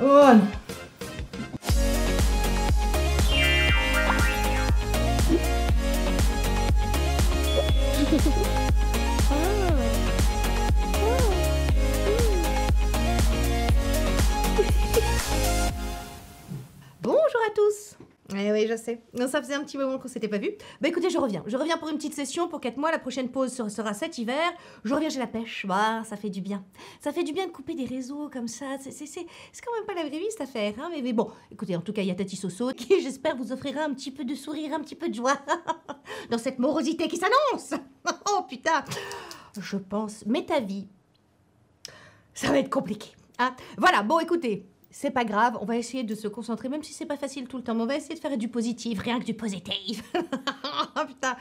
Oh. Bonjour à tous. Eh oui, je sais. Ça faisait un petit moment qu'on s'était pas vu. Bah écoutez, je reviens. Je reviens pour une petite session pour 4 mois. La prochaine pause sera cet hiver. Je reviens chez la pêche. Bah, ça fait du bien. Ça fait du bien de couper des réseaux comme ça. C'est quand même pas la vraie vie, cette affaire. Hein, mais bon, écoutez, en tout cas, il y a Tati Soso qui, j'espère, vous offrira un petit peu de sourire, un petit peu de joie dans cette morosité qui s'annonce. Oh putain. Je pense, mais ta vie, ça va être compliqué. Hein. Voilà, bon, écoutez. C'est pas grave, on va essayer de se concentrer, même si c'est pas facile tout le temps, mais on va essayer de faire du positif, rien que du positif. Oh putain,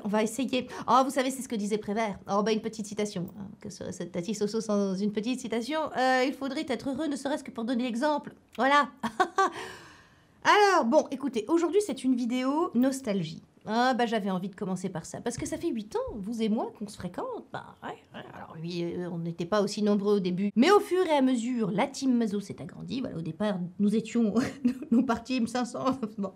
on va essayer. Oh, vous savez, c'est ce que disait Prévert. Oh, bah, une petite citation. Que serait cette Tati Soso sans une petite citation? Il faudrait être heureux, ne serait-ce que pour donner l'exemple. Voilà. Alors, bon, écoutez, aujourd'hui, c'est une vidéo nostalgie. Ah, bah, j'avais envie de commencer par ça, parce que ça fait 8 ans, vous et moi, qu'on se fréquente. Bah, ouais. Alors oui, on n'était pas aussi nombreux au début, mais au fur et à mesure, la team Mazo s'est agrandie. Voilà, au départ, nous étions, nous partîmes 500. Bon.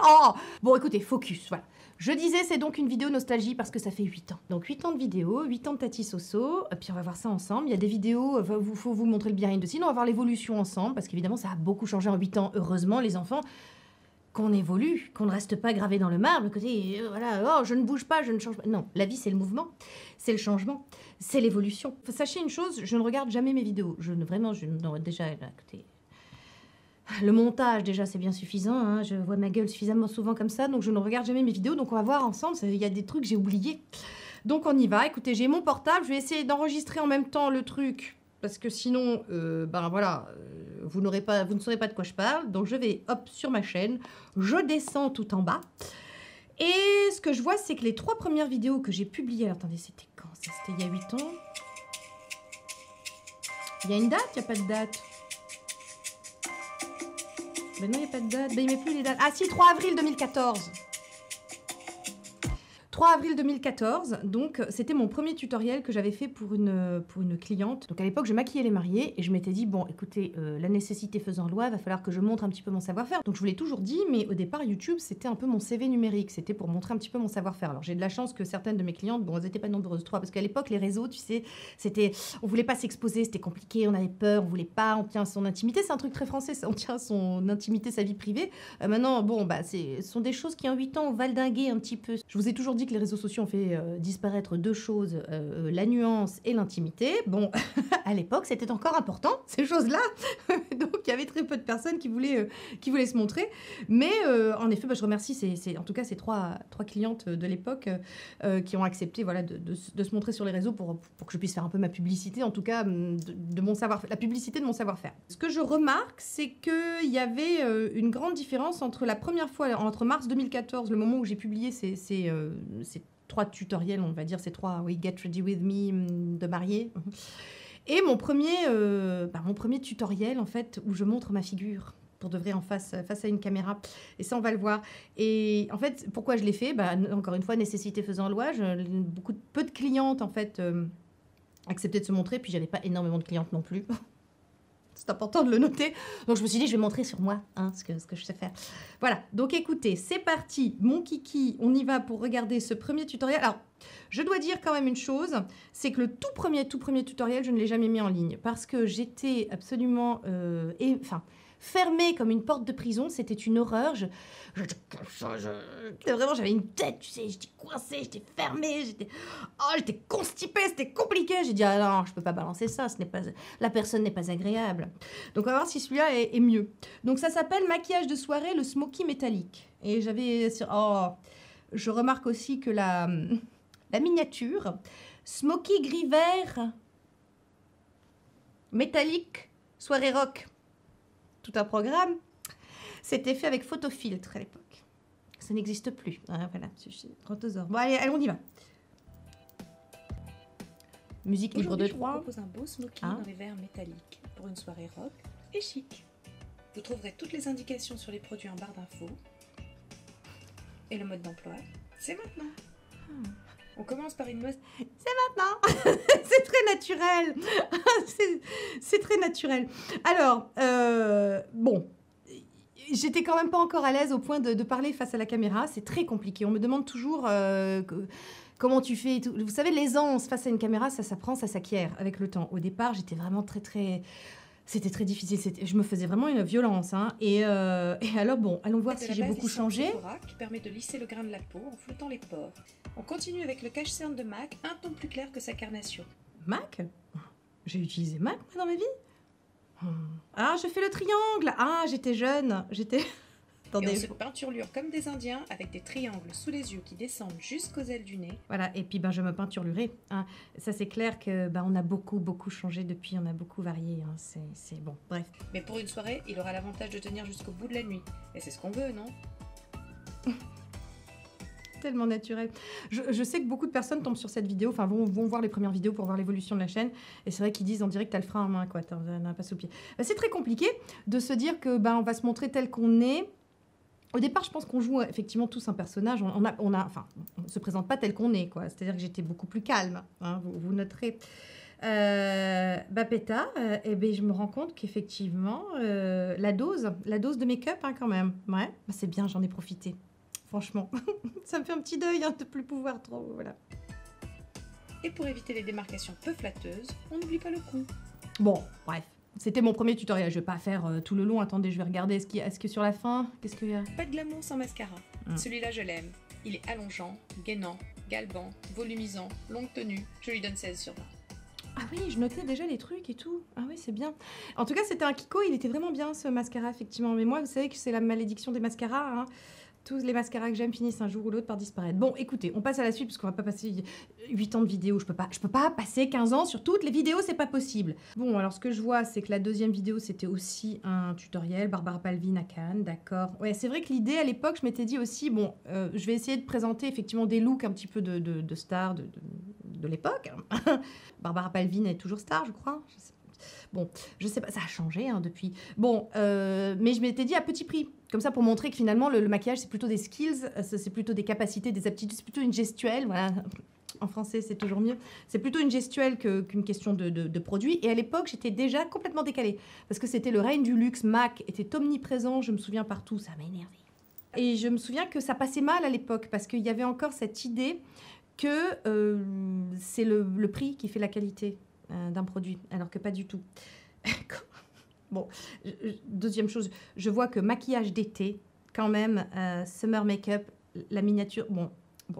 Oh, bon, écoutez, focus, voilà. Je disais, c'est donc une vidéo nostalgie parce que ça fait 8 ans. Donc 8 ans de vidéo, 8 ans de Tati Soso, puis on va voir ça ensemble. Il y a des vidéos, il faut vous montrer le behind the scene, on va voir l'évolution ensemble, parce qu'évidemment, ça a beaucoup changé en 8 ans, heureusement, les enfants. Qu'on évolue, qu'on ne reste pas gravé dans le marbre, côté, voilà, oh, je ne bouge pas, je ne change pas. Non, la vie, c'est le mouvement, c'est le changement, c'est l'évolution. Sachez une chose, je ne regarde jamais mes vidéos. Non, déjà, là, écoutez, le montage, déjà, c'est bien suffisant. Hein, je vois ma gueule suffisamment souvent comme ça, donc je ne regarde jamais mes vidéos. Donc, on va voir ensemble, il y a des trucs que j'ai oubliés. Donc, on y va. Écoutez, j'ai mon portable, je vais essayer d'enregistrer en même temps le truc. Parce que sinon, ben voilà, vous ne saurez pas de quoi je parle. Donc je vais, hop, sur ma chaîne, je descends tout en bas. Et ce que je vois, c'est que les 3 premières vidéos que j'ai publiées... Alors, attendez, c'était quand? Ça, c'était il y a 8 ans. Il y a une date? Il n'y a pas de date. Ben non, il n'y a pas de date. Ben il met plus les dates. Ah si, 3 avril 2014. 3 avril 2014, donc c'était mon premier tutoriel que j'avais fait pour une cliente. Donc à l'époque, je maquillais les mariés et je m'étais dit, bon, écoutez, la nécessité faisant loi, il va falloir que je montre un petit peu mon savoir-faire. Donc je vous l'ai toujours dit, mais au départ, YouTube, c'était un peu mon CV numérique. C'était pour montrer un petit peu mon savoir-faire. Alors j'ai de la chance que certaines de mes clientes, bon, elles n'étaient pas nombreuses, 3, parce qu'à l'époque, les réseaux, tu sais, c'était, on voulait pas s'exposer, c'était compliqué, on avait peur, on voulait pas, on tient son intimité. C'est un truc très français, ça, on tient son intimité, sa vie privée. Maintenant, bon, bah, ce sont des choses qui en 8 ans ont valdingué un petit peu. Je vous ai toujours dit que les réseaux sociaux ont fait disparaître 2 choses, la nuance et l'intimité. Bon, à l'époque, c'était encore important, ces choses-là. Donc, il y avait très peu de personnes qui voulaient se montrer. Mais, en effet, bah, je remercie en tout cas ces trois clientes de l'époque qui ont accepté voilà, de se montrer sur les réseaux pour que je puisse faire un peu ma publicité, en tout cas, de mon savoir-faire, la publicité de mon savoir-faire. Ce que je remarque, c'est qu'il y avait une grande différence entre la première fois, entre mars 2014, le moment où j'ai publié ces 3 tutoriels, on va dire, ces 3, oui, Get Ready With Me de mariée. Et mon premier tutoriel, en fait, où je montre ma figure, pour de vrai, face à une caméra. Et ça, on va le voir. Et en fait, pourquoi je l'ai fait? Bah, encore une fois, nécessité faisant loi. Peu de clientes, en fait, acceptaient de se montrer. Puis, j'avais pas énormément de clientes non plus. C'est important de le noter. Donc, je me suis dit, je vais montrer sur moi hein, ce que je sais faire. Voilà. Donc, écoutez, c'est parti. Mon kiki, on y va pour regarder ce premier tutoriel. Alors, je dois dire quand même une chose, c'est que le tout premier tutoriel, je ne l'ai jamais mis en ligne parce que j'étais absolument... fermée comme une porte de prison, c'était une horreur. Vraiment, j'avais une tête, tu sais, j'étais coincée, j'étais fermée, j'étais constipée, c'était compliqué. J'ai dit, ah non, je peux pas balancer ça, la personne n'est pas agréable. Donc, on va voir si celui-là est mieux. Donc, ça s'appelle maquillage de soirée, le smoky métallique. Et je remarque aussi que la miniature, smoky gris vert, métallique, soirée rock. Tout un programme. C'était fait avec photofiltre à l'époque. Ça n'existe plus. Ah, voilà, Rotosor. Bon, allez, on y va. Musique libre de droit. Je vous propose un beau smoky dans les verres métalliques pour une soirée rock et chic. Vous trouverez toutes les indications sur les produits en barre d'infos. Et le mode d'emploi, c'est maintenant. On commence par une noix... Maintenant, c'est très naturel. C'est très naturel. Alors, bon, j'étais quand même pas encore à l'aise au point de parler face à la caméra. C'est très compliqué. On me demande toujours comment tu fais. Et tout. Vous savez, l'aisance face à une caméra, ça s'apprend, ça s'acquiert avec le temps. Au départ, j'étais vraiment très... C'était très difficile. Je me faisais vraiment une violence. Hein. Et alors, bon, allons voir si j'ai beaucoup changé. Qui permet de lisser le grain de la peau en floutant les pores. On continue avec le cache-cerne de MAC, un ton plus clair que sa carnation. MAC? J'ai utilisé MAC dans ma vie? Ah, je fais le triangle. Ah, j'étais jeune. Attendez. Et on se peinturlure comme des Indiens avec des triangles sous les yeux qui descendent jusqu'aux ailes du nez. Voilà, et puis je me peinturerai. Hein. Ça, c'est clair que on a beaucoup changé depuis, on a beaucoup varié. Hein. C'est bon, bref. Mais pour une soirée, il aura l'avantage de tenir jusqu'au bout de la nuit. Et c'est ce qu'on veut, non? Tellement naturel. Je sais que beaucoup de personnes tombent sur cette vidéo, enfin vont voir les premières vidéos pour voir l'évolution de la chaîne, et c'est vrai qu'ils disent en direct t'as le frein en main, quoi, t'as pas sous pied. C'est très compliqué de se dire que on va se montrer tel qu'on est. Au départ, je pense qu'on joue effectivement tous un personnage. On se présente pas tel qu'on est, quoi. C'est-à-dire que j'étais beaucoup plus calme. Hein, vous noterez. Péta, je me rends compte qu'effectivement, la dose de make-up, hein, quand même. Ouais, c'est bien, j'en ai profité. Franchement, ça me fait un petit deuil hein, de plus pouvoir trop. Voilà. Et pour éviter les démarcations peu flatteuses, on n'oublie pas le cou. Bon, bref. C'était mon premier tutoriel, je vais pas faire tout le long. Attendez, je vais regarder. Est-ce que sur la fin, qu'est-ce qu'il y a? Pas de glamour sans mascara. Celui-là, je l'aime. Il est allongeant, gainant, galbant, volumisant, longue tenue. Je lui donne 16 sur 20. Ah oui, je notais déjà les trucs et tout. Ah oui, c'est bien. En tout cas, c'était un Kiko. Il était vraiment bien, ce mascara, effectivement. Mais moi, vous savez que c'est la malédiction des mascaras. Hein. Tous les mascaras que j'aime finissent un jour ou l'autre par disparaître. Bon, écoutez, on passe à la suite parce qu'on va pas passer 8 ans de vidéo. Je peux pas passer 15 ans sur toutes les vidéos, c'est pas possible. Bon, alors ce que je vois, c'est que la deuxième vidéo, c'était aussi un tutoriel. Barbara Palvin à Cannes, d'accord. Ouais, c'est vrai que l'idée, à l'époque, je m'étais dit aussi, bon, je vais essayer de présenter effectivement des looks un petit peu de stars de l'époque. Barbara Palvin est toujours star, je crois. Bon, je sais pas, ça a changé hein, depuis. Bon, mais je m'étais dit à petit prix. Comme ça, pour montrer que finalement, le maquillage, c'est plutôt des skills, c'est plutôt des capacités, des aptitudes, c'est plutôt une gestuelle. Voilà. En français, c'est toujours mieux. C'est plutôt une gestuelle qu'une question de produit. Et à l'époque, j'étais déjà complètement décalée. Parce que c'était le règne du luxe. MAC était omniprésent, je me souviens partout. Ça m'a énervée. Et je me souviens que ça passait mal à l'époque. Parce qu'il y avait encore cette idée que c'est le prix qui fait la qualité d'un produit. Alors que pas du tout. Bon, deuxième chose, je vois que maquillage d'été, quand même, summer make-up, la miniature, bon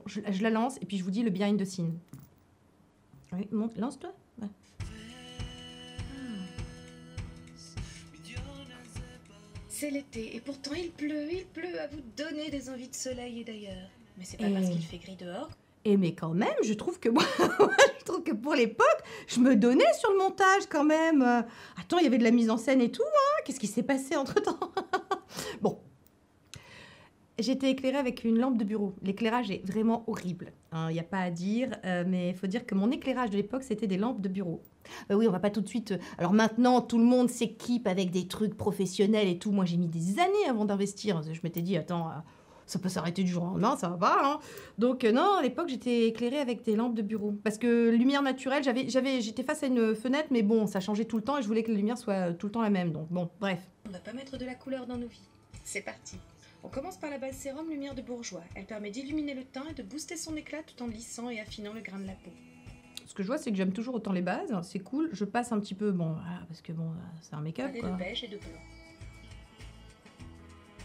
je la lance et puis je vous dis le behind the scene. Oui, lance-toi. Ouais. C'est l'été et pourtant il pleut à vous donner des envies de soleil et d'ailleurs. Mais c'est pas parce qu'il fait gris dehors. Et mais quand même, je trouve que moi, je trouve que pour l'époque, je me donnais sur le montage quand même. Attends, il y avait de la mise en scène et tout, hein. Qu'est-ce qui s'est passé entre-temps? Bon. J'étais éclairée avec une lampe de bureau. L'éclairage est vraiment horrible. Il n'y a pas à dire, mais il faut dire que mon éclairage de l'époque, c'était des lampes de bureau. Oui, on va pas tout de suite... Alors maintenant, tout le monde s'équipe avec des trucs professionnels et tout. Moi, j'ai mis des années avant d'investir. Je m'étais dit, attends... ça peut s'arrêter du jour au lendemain, ça va pas. Hein. Donc non, à l'époque, j'étais éclairée avec des lampes de bureau. Parce que lumière naturelle, j'étais face à une fenêtre, mais bon, ça changeait tout le temps et je voulais que la lumière soit tout le temps la même. Donc bon, bref. On va pas mettre de la couleur dans nos vies. C'est parti. On commence par la base sérum lumière de bourgeois. Elle permet d'illuminer le teint et de booster son éclat tout en lissant et affinant le grain de la peau. Ce que je vois, c'est que j'aime toujours autant les bases. C'est cool. Je passe un petit peu, bon, voilà, parce que bon, c'est un make-up. De beige et de blanc.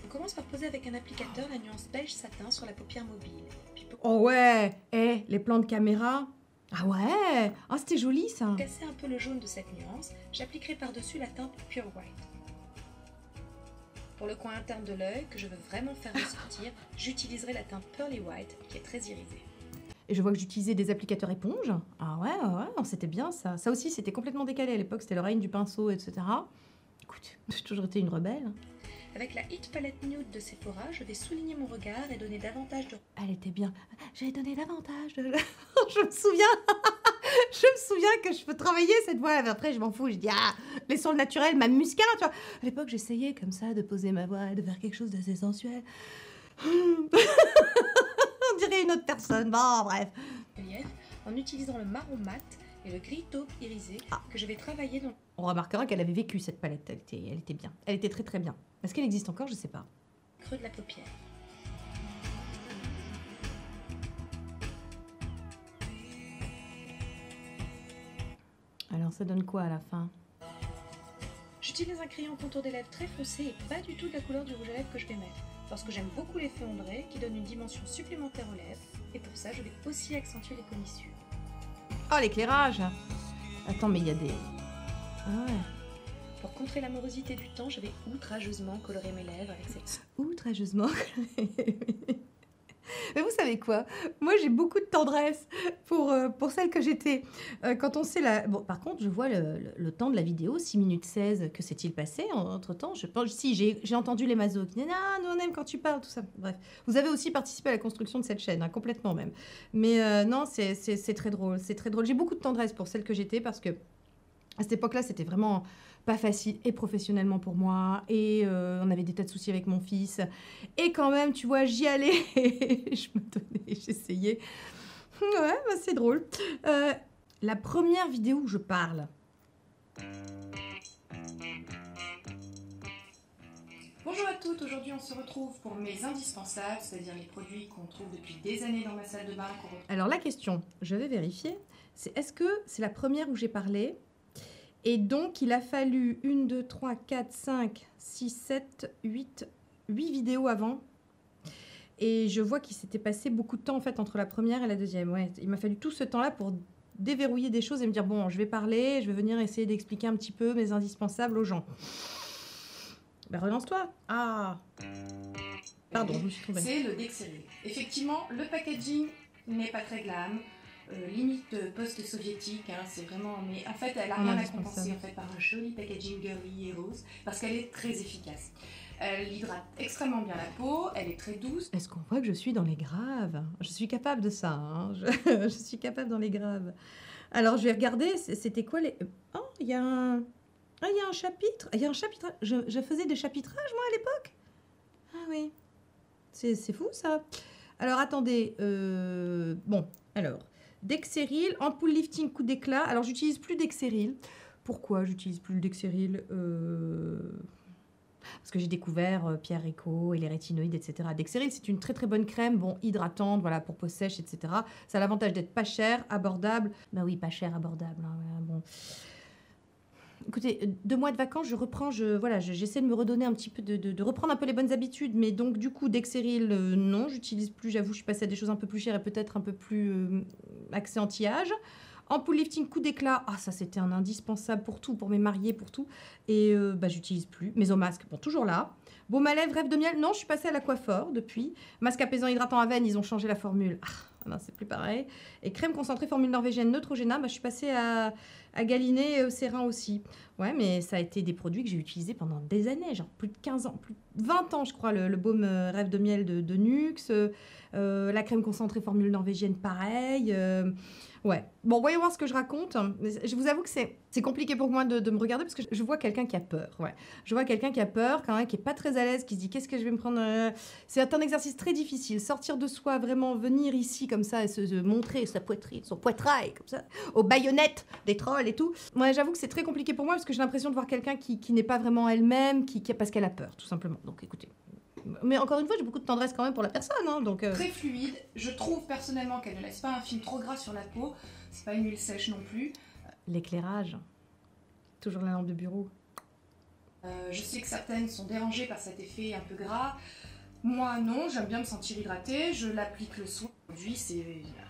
On commence par poser avec un applicateur la nuance beige satin sur la paupière mobile. Puis oh ouais, les plans de caméra. Ah ouais, oh, c'était joli ça. Pour casser un peu le jaune de cette nuance, j'appliquerai par-dessus la teinte Pure White. Pour le coin interne de l'œil, que je veux vraiment faire ressortir, j'utiliserai la teinte Pearly White, qui est très irisée. Et je vois que j'utilisais des applicateurs éponges. Ah ouais, c'était bien ça. Ça aussi, c'était complètement décalé à l'époque. C'était le règne du pinceau, etc. Écoute, j'ai toujours été une rebelle. Avec la Hit Palette Nude de Sephora, je vais souligner mon regard et donner davantage de... Elle était bien. J'ai donné davantage de... Je me souviens que je peux travailler cette voix. Après, je m'en fous. Je dis, laissons le naturel, ma muscade, tu vois. À l'époque, j'essayais comme ça de poser ma voix et de faire quelque chose d'assez sensuel. On dirait une autre personne. Bon, bref. en utilisant le marron mat et le gris taupe irisé que je vais travailler dans... On remarquera qu'elle avait vécu cette palette, elle était bien. Elle était très très bien. Est-ce qu'elle existe encore? Je sais pas. Creux de la paupière. Alors ça donne quoi à la fin? J'utilise un crayon contour des lèvres très foncé et pas du tout de la couleur du rouge à lèvres que je vais mettre. Parce que j'aime beaucoup l'effet ombré qui donne une dimension supplémentaire aux lèvres. Et pour ça, je vais aussi accentuer les commissures. Oh, l'éclairage! Attends, mais il y a des... Ah ouais. Pour contrer l'amorosité du temps, je vais outrageusement colorer mes lèvres avec cette... Outrageusement. Mais vous savez quoi? Moi, j'ai beaucoup de tendresse pour celle que j'étais. Quand on sait la... Bon, par contre, je vois le temps de la vidéo, 6 minutes 16. Que s'est-il passé entre-temps? Je pense... Si, j'ai entendu les masos qui disent « Ah, nous on aime quand tu parles, tout ça. » Bref, vous avez aussi participé à la construction de cette chaîne, hein, complètement même. Mais non, c'est très drôle. C'est très drôle. J'ai beaucoup de tendresse pour celle que j'étais parce que à cette époque-là, c'était vraiment pas facile et professionnellement pour moi. Et on avait des tas de soucis avec mon fils. Et quand même, tu vois, j'y allais. Je me donnais, j'essayais. Ouais, bah, c'est drôle. La première vidéo où je parle. Bonjour à toutes, aujourd'hui on se retrouve pour mes indispensables, c'est-à-dire les produits qu'on trouve depuis des années dans ma salle de bain. Alors la question, je vais vérifier, c'est est-ce que c'est la première où j'ai parlé? Et donc, il a fallu 1, 2, 3, 4, 5, 6, 7, 8 vidéos avant. Et je vois qu'il s'était passé beaucoup de temps, en fait, entre la première et la deuxième. Ouais, il m'a fallu tout ce temps-là pour déverrouiller des choses et me dire, bon, je vais parler, je vais venir essayer d'expliquer un petit peu mes indispensables aux gens. Ben, relance-toi. Ah. Pardon, je me suis trompée. C'est le Dexeril. Effectivement, le packaging n'est pas très glam. Limite post-soviétique, hein, c'est vraiment... Mais en fait, elle a rien à compenser en fait, par un joli packaging girly et rose, parce qu'elle est très efficace. Elle hydrate extrêmement bien la peau, elle est très douce. Est-ce qu'on voit que je suis dans les graves? Je suis capable de ça, hein. Je suis capable dans les graves. Alors, je vais regarder, c'était quoi les... Oh, il y a un... Ah, il y a un chapitre. Il y a un chapitre. Je faisais des chapitrages, moi, à l'époque. Ah oui. C'est fou, ça. Alors, attendez. Bon, alors... Dexeril, ampoule lifting coup d'éclat. Alors, j'utilise plus Dexeril. Pourquoi j'utilise plus le Dexeril? Parce que j'ai découvert Pierre Rico et les rétinoïdes, etc. Dexeril, c'est une très très bonne crème, bon, hydratante, voilà, pour peau sèche, etc. Ça a l'avantage d'être pas cher, abordable. Ben oui, pas cher, abordable. Hein, voilà, bon. Écoutez, 2 mois de vacances, je reprends, voilà, j'essaie de me redonner un petit peu, de reprendre un peu les bonnes habitudes, mais donc du coup, Dexeril, non, j'utilise plus, j'avoue, je suis passée à des choses un peu plus chères et peut-être un peu plus axées anti-âge. Ampoule lifting coup d'éclat, ah ça c'était un indispensable pour tout, pour mes mariés, pour tout, et bah j'utilise plus. Mésomasque, bon, toujours là. Baume à lèvres, rêve de miel, non, je suis passée à l'aquaphor depuis. Masque apaisant hydratant à veine, ils ont changé la formule. Ah non, c'est plus pareil. Et crème concentrée, formule norvégienne Neutrogena, bah, je suis passée à Galiné et Eucérin aussi. Ouais, mais ça a été des produits que j'ai utilisés pendant des années, genre plus de 15 ans, plus de 20 ans, je crois, le baume rêve de miel de Nuxe, la crème concentrée, formule norvégienne, pareil. Ouais. Bon, voyons voir ce que je raconte. Je vous avoue que c'est compliqué pour moi de me regarder parce que je vois quelqu'un qui a peur. Ouais. Je vois quelqu'un qui a peur, quand même, qui est pas très à l'aise, qui se dit qu'est-ce que je vais me prendre. C'est un exercice très difficile. Sortir de soi, vraiment venir ici comme ça et se montrer sa poitrine, son poitrail, comme ça, aux baïonnettes des trolls et tout. Moi, j'avoue que c'est très compliqué pour moi parce que j'ai l'impression de voir quelqu'un qui n'est pas vraiment elle-même, parce qu'elle a peur, tout simplement. Donc écoutez. Mais encore une fois, j'ai beaucoup de tendresse quand même pour la personne. Hein, donc, Très fluide. Je trouve personnellement qu'elle ne laisse pas un film trop gras sur la peau. C'est pas une huile sèche non plus. L'éclairage. Toujours la lampe de bureau. Je sais que certaines sont dérangées par cet effet un peu gras. Moi non, j'aime bien me sentir hydratée. Je l'applique le soir. Aujourd'hui, c'est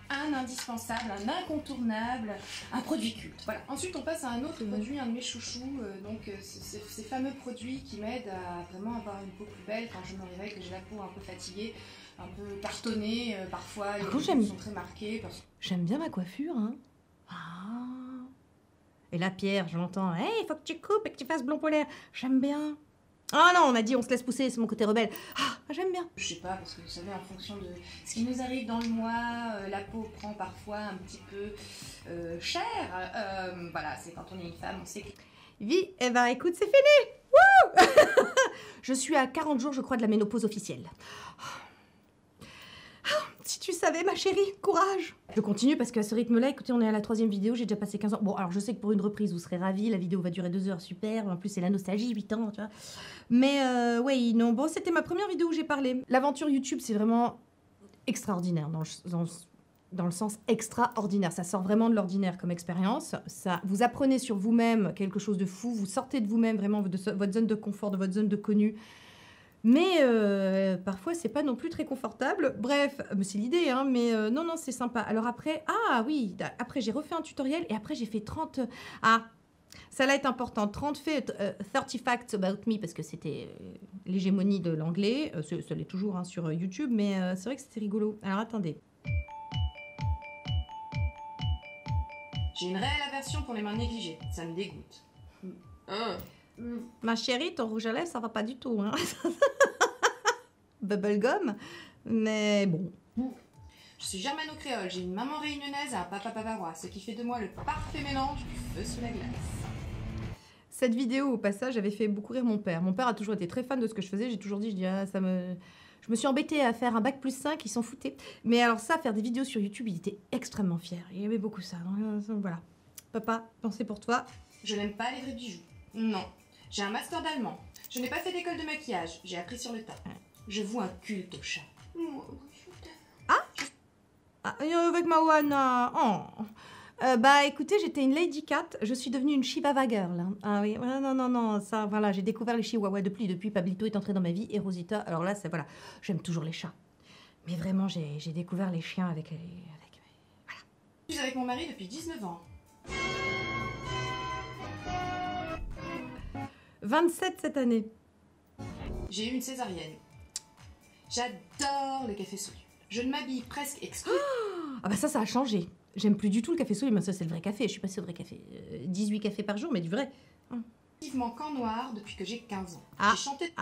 un indispensable, un incontournable, un produit culte. Voilà. Ensuite, on passe à un autre produit, un de mes chouchous. Donc, ces fameux produits qui m'aident à vraiment avoir une peau plus belle quand je me réveille, que j'ai la peau un peu fatiguée, un peu cartonnée. Parfois, les cheveux sont très marqués. J'aime bien ma coiffure. Hein. Ah. Et là, Pierre, je l'entends. Hey, il faut que tu coupes et que tu fasses blond polaire. J'aime bien. Ah non, on a dit on se laisse pousser, c'est mon côté rebelle. Ah, j'aime bien. Je sais pas, parce que vous savez, en fonction de ce qui nous arrive dans le mois, la peau prend parfois un petit peu cher. Voilà, c'est quand on est une femme, on sait que... Vie, eh ben écoute, c'est fini. Wouh. Je suis à 40 jours, je crois, de la ménopause officielle. Si tu savais, ma chérie, courage. Je continue parce qu'à ce rythme-là, écoutez, on est à la 3e vidéo, j'ai déjà passé 15 ans. Bon, alors je sais que pour une reprise, vous serez ravis, la vidéo va durer 2 heures, super. En plus, c'est la nostalgie, 8 ans, tu vois. Mais ouais, non, bon, c'était ma première vidéo où j'ai parlé. L'aventure YouTube, c'est vraiment extraordinaire dans le sens extraordinaire. Ça sort vraiment de l'ordinaire comme expérience. Ça, vous apprenez sur vous-même quelque chose de fou. Vous sortez de vous-même vraiment de votre zone de confort, de votre zone de connu. Mais parfois, c'est pas non plus très confortable. Bref, c'est l'idée, hein, mais non, non, c'est sympa. Alors après, ah oui, après j'ai refait un tutoriel et après j'ai fait 30... Ah, ça là est important. 30 facts about me, parce que c'était l'hégémonie de l'anglais. Ça l'est toujours hein, sur YouTube, mais c'est vrai que c'était rigolo. Alors attendez. J'ai une réelle aversion pour les mains négligées. Ça me dégoûte. Ma chérie, ton rouge à lèvres, ça va pas du tout. Hein. Bubblegum. Mais bon. Je suis germano-créole. J'ai une maman réunionnaise et un papa bavarois, ce qui fait de moi le parfait mélange du feu sous la glace. Cette vidéo, au passage, avait fait beaucoup rire mon père. Mon père a toujours été très fan de ce que je faisais. J'ai toujours dit, je me suis embêtée à faire un bac+5, ils s'en foutaient. Mais alors ça, faire des vidéos sur YouTube, il était extrêmement fier. Il aimait beaucoup ça. Donc voilà. Papa, pensez pour toi. Je n'aime pas les vrais bijoux. Non. J'ai un master d'allemand. Je n'ai pas fait d'école de maquillage. J'ai appris sur le tas. Je voue un culte au chat. Avec ma Wana. Oh. Bah écoutez, j'étais une Lady Cat, je suis devenue une Chihuahua girl. Hein. Ah oui, non, ça, voilà, j'ai découvert les Chihuahuas depuis Pablito est entré dans ma vie et Rosita. Alors là, c'est voilà, j'aime toujours les chats. Mais vraiment, j'ai découvert les chiens avec voilà. Je suis avec mon mari depuis 19 ans. 27 cette année. J'ai eu une césarienne. J'adore le café soluble. Je ne m'habille presque exclusivement. Ah bah ça a changé. J'aime plus du tout le café soluble, mais ça c'est le vrai café. Je suis passée au vrai café. 18 cafés par jour, mais du vrai. Qu'en noir depuis que j'ai 15 ans. Ah, j'ai chanté...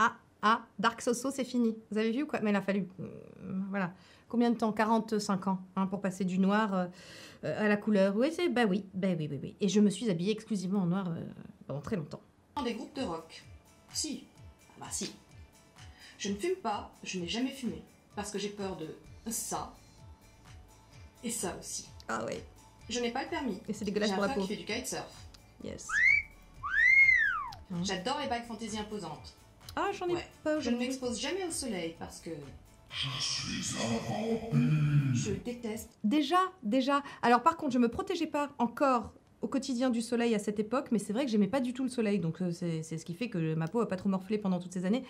Dark Soso, c'est fini. Vous avez vu ou quoi? Mais il a fallu... voilà. Combien de temps? 45 ans hein, pour passer du noir à la couleur. Oui, oui. Et je me suis habillée exclusivement en noir pendant très longtemps. Des groupes de rock. Si. Ah bah si. Je ne fume pas, je n'ai jamais fumé. Parce que j'ai peur de ça. Et ça aussi. Ah oui. Je n'ai pas le permis. Et c'est dégueulasse pour la peau. J'ai un frère qui fait du kitesurf. Yes. J'adore les bagues fantaisie imposantes. Ah, j'en ai pas. Je ne m'expose jamais au soleil parce que... Je déteste. Déjà. Alors par contre, je me protégeais pas encore au quotidien du soleil à cette époque, mais c'est vrai que j'aimais pas du tout le soleil, donc c'est ce qui fait que ma peau a pas trop morflé pendant toutes ces années.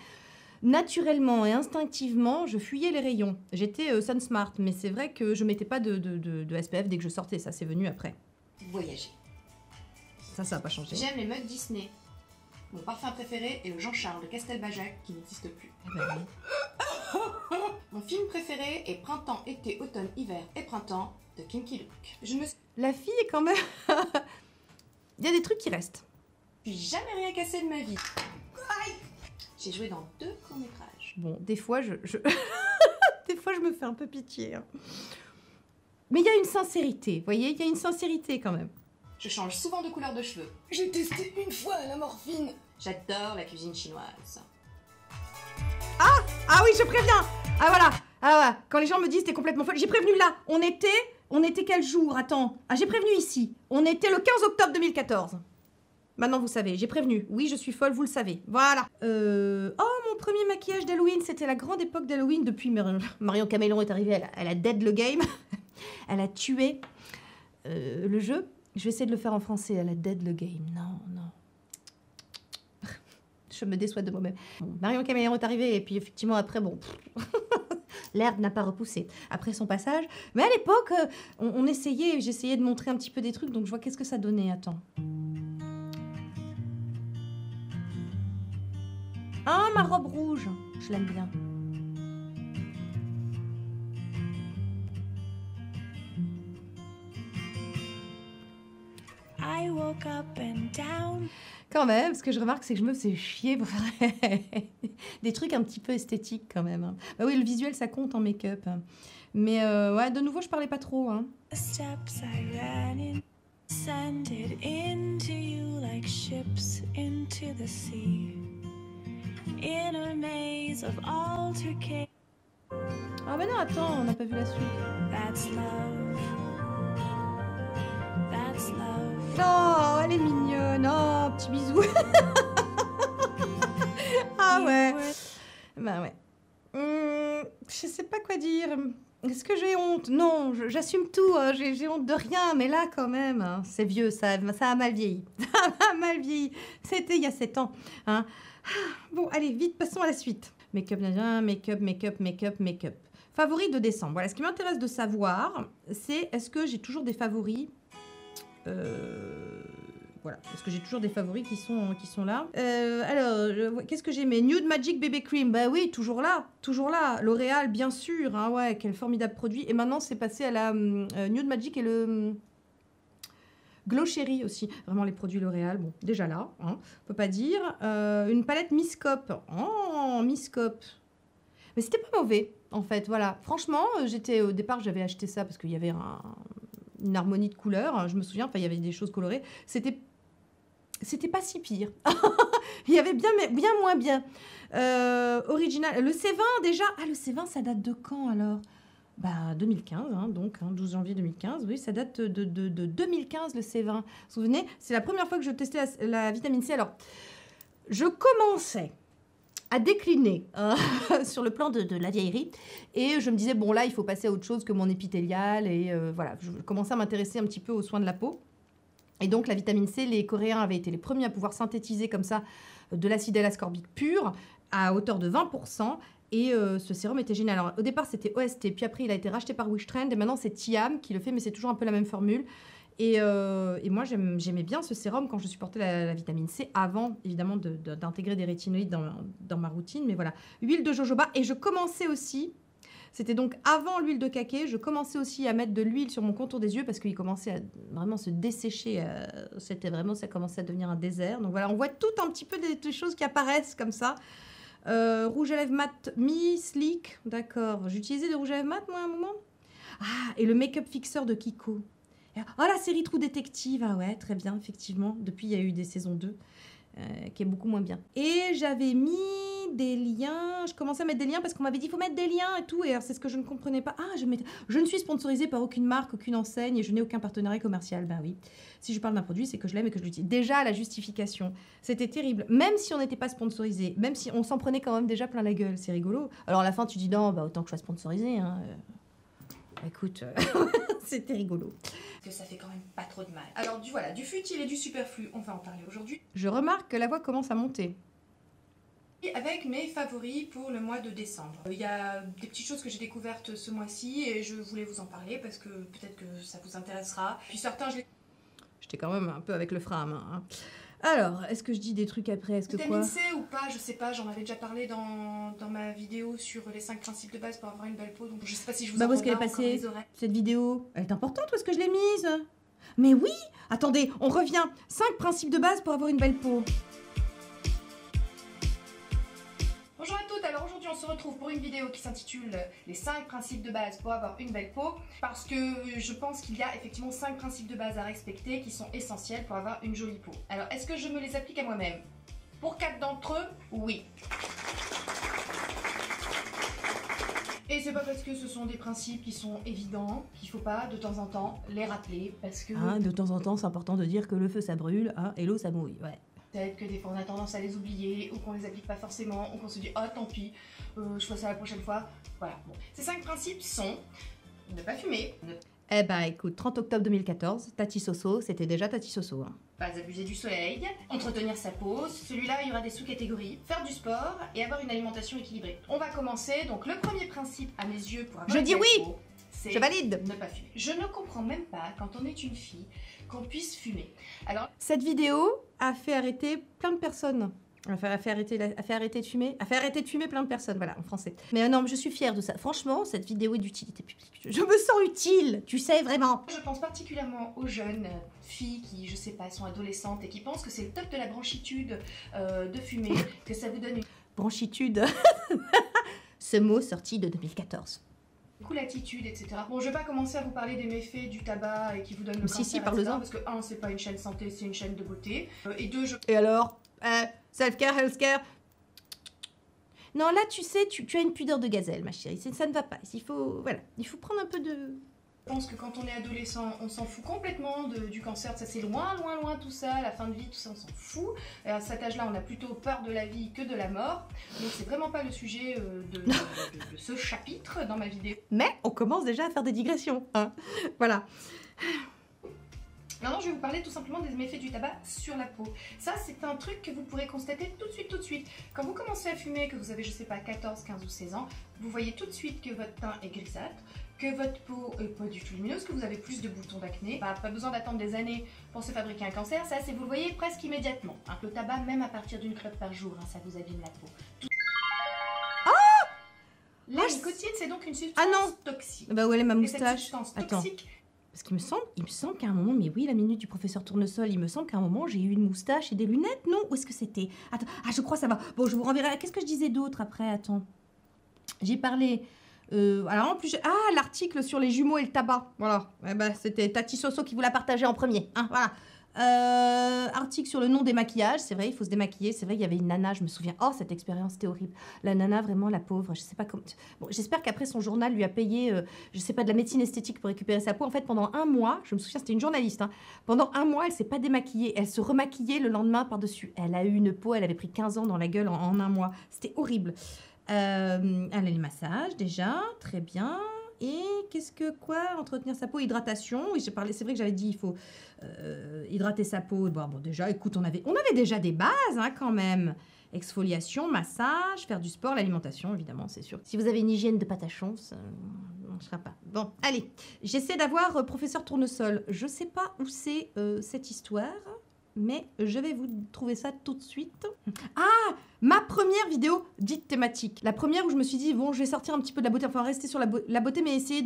Naturellement et instinctivement, je fuyais les rayons. J'étais sun smart, mais c'est vrai que je mettais pas de SPF dès que je sortais, ça c'est venu après. Voyager. Ça a pas changé. J'aime les mugs Disney. Mon parfum préféré est le Jean-Charles de Castelbajac, qui n'existe plus. Oui. Mon film préféré est Printemps, été, automne, hiver et printemps de Kinky Luke. La fille est quand même... Il y a des trucs qui restent. Je n'ai jamais rien cassé de ma vie. J'ai joué dans 2 courts-métrages. Bon, des fois, des fois, je me fais un peu pitié. Hein. Mais il y a une sincérité, vous voyez, il y a une sincérité quand même. Je change souvent de couleur de cheveux. J'ai testé une fois la morphine. J'adore la cuisine chinoise. Ah oui, je préviens. Ah voilà, quand les gens me disent t'es complètement folle, j'ai prévenu là. On était quel jour? Attends. Ah, j'ai prévenu ici. On était le 15 octobre 2014. Maintenant, vous savez, j'ai prévenu. Oui, je suis folle, vous le savez. Voilà. Oh, mon premier maquillage d'Halloween, c'était la grande époque d'Halloween. Depuis, Marion Camélon est arrivée, elle a dead le game. Elle a tué le jeu. Je vais essayer de le faire en français. Elle a dead le game. Non. Je me déçois de moi-même. Bon, Marion Camélon est arrivée, et puis effectivement, après, bon... L'herbe n'a pas repoussé après son passage. Mais à l'époque, on essayait, j'essayais de montrer un petit peu des trucs, donc je vois qu'est-ce que ça donnait. Attends. Ah, ma robe rouge. Je l'aime bien. I woke up and down. Quand même, ce que je remarque, c'est que je me fais chier pour faire des trucs un petit peu esthétiques quand même. Hein. Bah oui, le visuel, ça compte en make-up. Mais ouais, de nouveau, je parlais pas trop. Hein. Steps I ran in, sended into you like ships into the sea. In a maze of altercation. Ah ben non, attends, on n'a pas vu la suite. That's love. That's love. Oh, elle est mignonne. Oh, petit bisou. Ah ouais. Bah ouais. Je sais pas quoi dire. Est-ce que j'ai honte? Non, j'assume tout. Hein. J'ai honte de rien, mais là quand même, hein, c'est vieux, ça a mal vieilli. Ça a mal vieilli. C'était il y a 7 ans. Hein. Bon, allez, vite, passons à la suite. Make-up, make-up, make-up, make-up, make-up. Favoris de décembre. Voilà, ce qui m'intéresse de savoir, c'est est-ce que j'ai toujours des favoris voilà, est-ce que j'ai toujours des favoris qui sont là. Alors, qu'est-ce que j'ai mis? Nude Magic Baby Cream, bah oui, toujours là. L'Oréal, bien sûr, hein, ouais, quel formidable produit. Et maintenant, c'est passé à la Nude Magic et le Glow Cherry aussi. Vraiment, les produits L'Oréal, bon, déjà là, hein, on peut pas dire. Une palette Miss Cop. Oh, Miss Cop. Mais c'était pas mauvais, en fait, voilà. Franchement, au départ, j'avais acheté ça parce qu'il y avait une harmonie de couleurs, hein, je me souviens, enfin, il y avait des choses colorées. C'était pas si pire. Il y avait bien moins bien. Original. Le C20 déjà. Ah, le C20, ça date de quand alors? Bah 2015, hein, donc 12 janvier 2015. Oui, ça date de 2015 le C20. Vous vous souvenez? C'est la première fois que je testais la vitamine C. Alors, je commençais à décliner sur le plan de la vieillerie. Et je me disais, bon là, il faut passer à autre chose que mon épithélial. Et voilà, je commençais à m'intéresser un petit peu aux soins de la peau. Et donc, la vitamine C, les Coréens avaient été les premiers à pouvoir synthétiser comme ça de l'acide L-ascorbique pur à hauteur de 20%. Et ce sérum était génial. Alors, au départ, c'était OST. Puis après, il a été racheté par Wishtrend. Et maintenant, c'est Tiam qui le fait, mais c'est toujours un peu la même formule. Et moi, j'aimais bien ce sérum quand je supportais la vitamine C, avant, évidemment, d'intégrer des rétinoïdes dans ma routine. Mais voilà, huile de jojoba. Et je commençais aussi... C'était donc avant l'huile de kake, je commençais aussi à mettre de l'huile sur mon contour des yeux parce qu'il commençait à vraiment se dessécher. Ça commençait à devenir un désert. Donc voilà, on voit tout un petit peu des choses qui apparaissent comme ça. Rouge à lèvres mat mi-sleek, d'accord. J'utilisais des rouges à lèvres mat, moi, à un moment. Ah, et le make-up fixeur de Kiko. Oh, la série True Detective, ah ouais, très bien, effectivement. Depuis, il y a eu des saisons 2. Qui est beaucoup moins bien. Et j'avais mis des liens, je commençais à mettre des liens parce qu'on m'avait dit il faut mettre des liens et tout, et c'est ce que je ne comprenais pas. Ah, je ne suis sponsorisée par aucune marque, aucune enseigne, et je n'ai aucun partenariat commercial. Ben oui, si je parle d'un produit, c'est que je l'aime et que je l'utilise. Déjà, la justification, c'était terrible. Même si on n'était pas sponsorisé, même si on s'en prenait quand même déjà plein la gueule, c'est rigolo. Alors à la fin, tu dis non, bah, autant que je sois sponsorisée. Hein. Écoute, c'était rigolo. Que ça fait quand même pas trop de mal. Alors du futile et du superflu, on va en parler aujourd'hui. Je remarque que la voix commence à monter. Avec mes favoris pour le mois de décembre. Il y a des petites choses que j'ai découvertes ce mois-ci et je voulais vous en parler parce que peut-être que ça vous intéressera. Puis certains, j'étais quand même un peu avec le frein à main. Hein. Alors, est-ce que je dis des trucs après? Est-ce que quoi? Vitamine C ou pas, je sais pas, j'en avais déjà parlé dans ma vidéo sur les 5 principes de base pour avoir une belle peau, donc je sais pas si je vous en où est-ce qu'elle est passée, cette vidéo? Elle est importante, où est-ce que je l'ai mise? Mais oui! Attendez, on revient. 5 principes de base pour avoir une belle peau. Bonjour à toutes, alors aujourd'hui on se retrouve pour une vidéo qui s'intitule les 5 principes de base pour avoir une belle peau, parce que je pense qu'il y a effectivement 5 principes de base à respecter qui sont essentiels pour avoir une jolie peau. Alors est-ce que je me les applique à moi-même? Pour 4 d'entre eux, oui. Et c'est pas parce que ce sont des principes qui sont évidents qu'il faut pas de temps en temps les rappeler, parce que... Ah, de temps en temps c'est important de dire que le feu ça brûle, hein, et l'eau ça mouille, ouais. Peut-être que des fois on a tendance à les oublier, ou qu'on les applique pas forcément, ou qu'on se dit « Oh tant pis, je ferai ça la prochaine fois ». Voilà, bon. Ces 5 principes sont ne pas fumer, Eh ben écoute, 30 octobre 2014, Tati Soso, c'était déjà Tati Soso. Hein. Pas abuser du soleil, entretenir sa peau, celui-là il y aura des sous-catégories, faire du sport et avoir une alimentation équilibrée. On va commencer, donc le premier principe à mes yeux pour avoir je une dis belle oui peau, c'est je valide. Ne pas fumer. Je ne comprends même pas quand on est une fille qu'on puisse fumer. Alors cette vidéo a fait arrêter plein de personnes. A fait arrêter de fumer plein de personnes, voilà, en français. Mais non, je suis fière de ça. Franchement, cette vidéo est d'utilité publique. Je me sens utile, tu sais, vraiment. Je pense particulièrement aux jeunes filles qui, je sais pas, sont adolescentes et qui pensent que c'est le top de la branchitude de fumer, que ça vous donne une... Branchitude. Ce mot sorti de 2014. Cool attitude, etc. Bon, je vais pas commencer à vous parler des méfaits du tabac et qui vous donne le cancer, si, parle-en. parce que 1, c'est pas une chaîne santé, c'est une chaîne de beauté. Et 2, Et alors self-care, health-care. Non, là, tu sais, tu as une pudeur de gazelle, ma chérie. Ça ne va pas. Il faut, voilà, il faut prendre un peu de... Je pense que quand on est adolescent, on s'en fout complètement du cancer, ça c'est loin, loin, loin tout ça, la fin de vie, tout ça on s'en fout. Et à cet âge-là, on a plutôt peur de la vie que de la mort. Donc c'est vraiment pas le sujet de ce chapitre dans ma vidéo. Mais on commence déjà à faire des digressions, hein. Voilà. Maintenant, je vais vous parler tout simplement des méfaits du tabac sur la peau. Ça, c'est un truc que vous pourrez constater tout de suite, tout de suite. Quand vous commencez à fumer, que vous avez, je sais pas, 14, 15 ou 16 ans, vous voyez tout de suite que votre teint est grisâtre, que votre peau est pas du tout lumineuse, que vous avez plus de boutons d'acné. Pas besoin d'attendre des années pour se fabriquer un cancer. Ça, c'est vous le voyez presque immédiatement. Hein, le tabac, même à partir d'une clope par jour, hein, ça vous abîme la peau. La nicotine, c'est donc une substance toxique. Bah où elle est ma Et cette moustache? substance Attends. toxique, Parce qu'il me semble qu'à un moment, mais oui, la minute du professeur Tournesol, il me semble qu'à un moment, j'ai eu une moustache et des lunettes, non? Où est-ce que c'était? Attends, je crois que ça va. Bon, je vous renverrai. Qu'est-ce que je disais d'autre après? Attends. J'ai parlé... alors en plus, l'article sur les jumeaux et le tabac. Voilà. Eh ben, c'était Tati Soso qui vous l'a partagé en premier. Hein, voilà. Article sur le non démaquillage, c'est vrai, il faut se démaquiller. C'est vrai, il y avait une nana, je me souviens. Oh, cette expérience, c'était horrible. La nana, vraiment, la pauvre, je sais pas comment. Bon, j'espère qu'après son journal lui a payé, je sais pas, de la médecine esthétique pour récupérer sa peau. En fait, pendant un mois, je me souviens, c'était une journaliste. Hein, pendant un mois, elle s'est pas démaquillée. Elle se remaquillait le lendemain par-dessus. Elle a eu une peau, elle avait pris 15 ans dans la gueule en un mois. C'était horrible. Elle a les massages déjà, très bien. Et qu'est-ce que quoi? Entretenir sa peau, hydratation. Oui, j'ai parlé, c'est vrai que j'avais dit il faut hydrater sa peau. Bon, déjà, écoute, on avait déjà des bases hein, quand même. Exfoliation, massage, faire du sport, l'alimentation, évidemment, c'est sûr. Si vous avez une hygiène de patachon, ça ne marchera pas. Bon, allez, j'essaie d'avoir professeur Tournesol. Je sais pas où c'est cette histoire, mais je vais vous trouver ça tout de suite. Ah, ma première vidéo dite thématique. La première où je me suis dit, bon, je vais sortir un petit peu de la beauté, enfin rester sur la beauté, mais essayer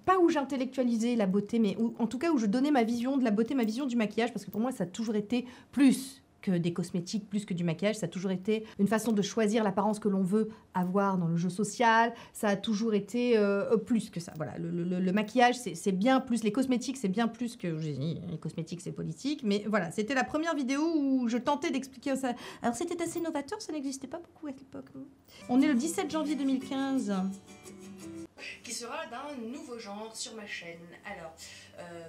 pas où j'intellectualisais la beauté, mais en tout cas où je donnais ma vision de la beauté, ma vision du maquillage, parce que pour moi, ça a toujours été plus que des cosmétiques, plus que du maquillage. Ça a toujours été une façon de choisir l'apparence que l'on veut avoir dans le jeu social. Ça a toujours été plus que ça. Voilà, le maquillage, c'est bien plus. Les cosmétiques, c'est bien plus que... Les cosmétiques, c'est politique. Mais voilà, c'était la première vidéo où je tentais d'expliquer ça. Alors, c'était assez novateur. Ça n'existait pas beaucoup à l'époque. On est le 17 janvier 2015. qui sera d'un nouveau genre sur ma chaîne. Alors,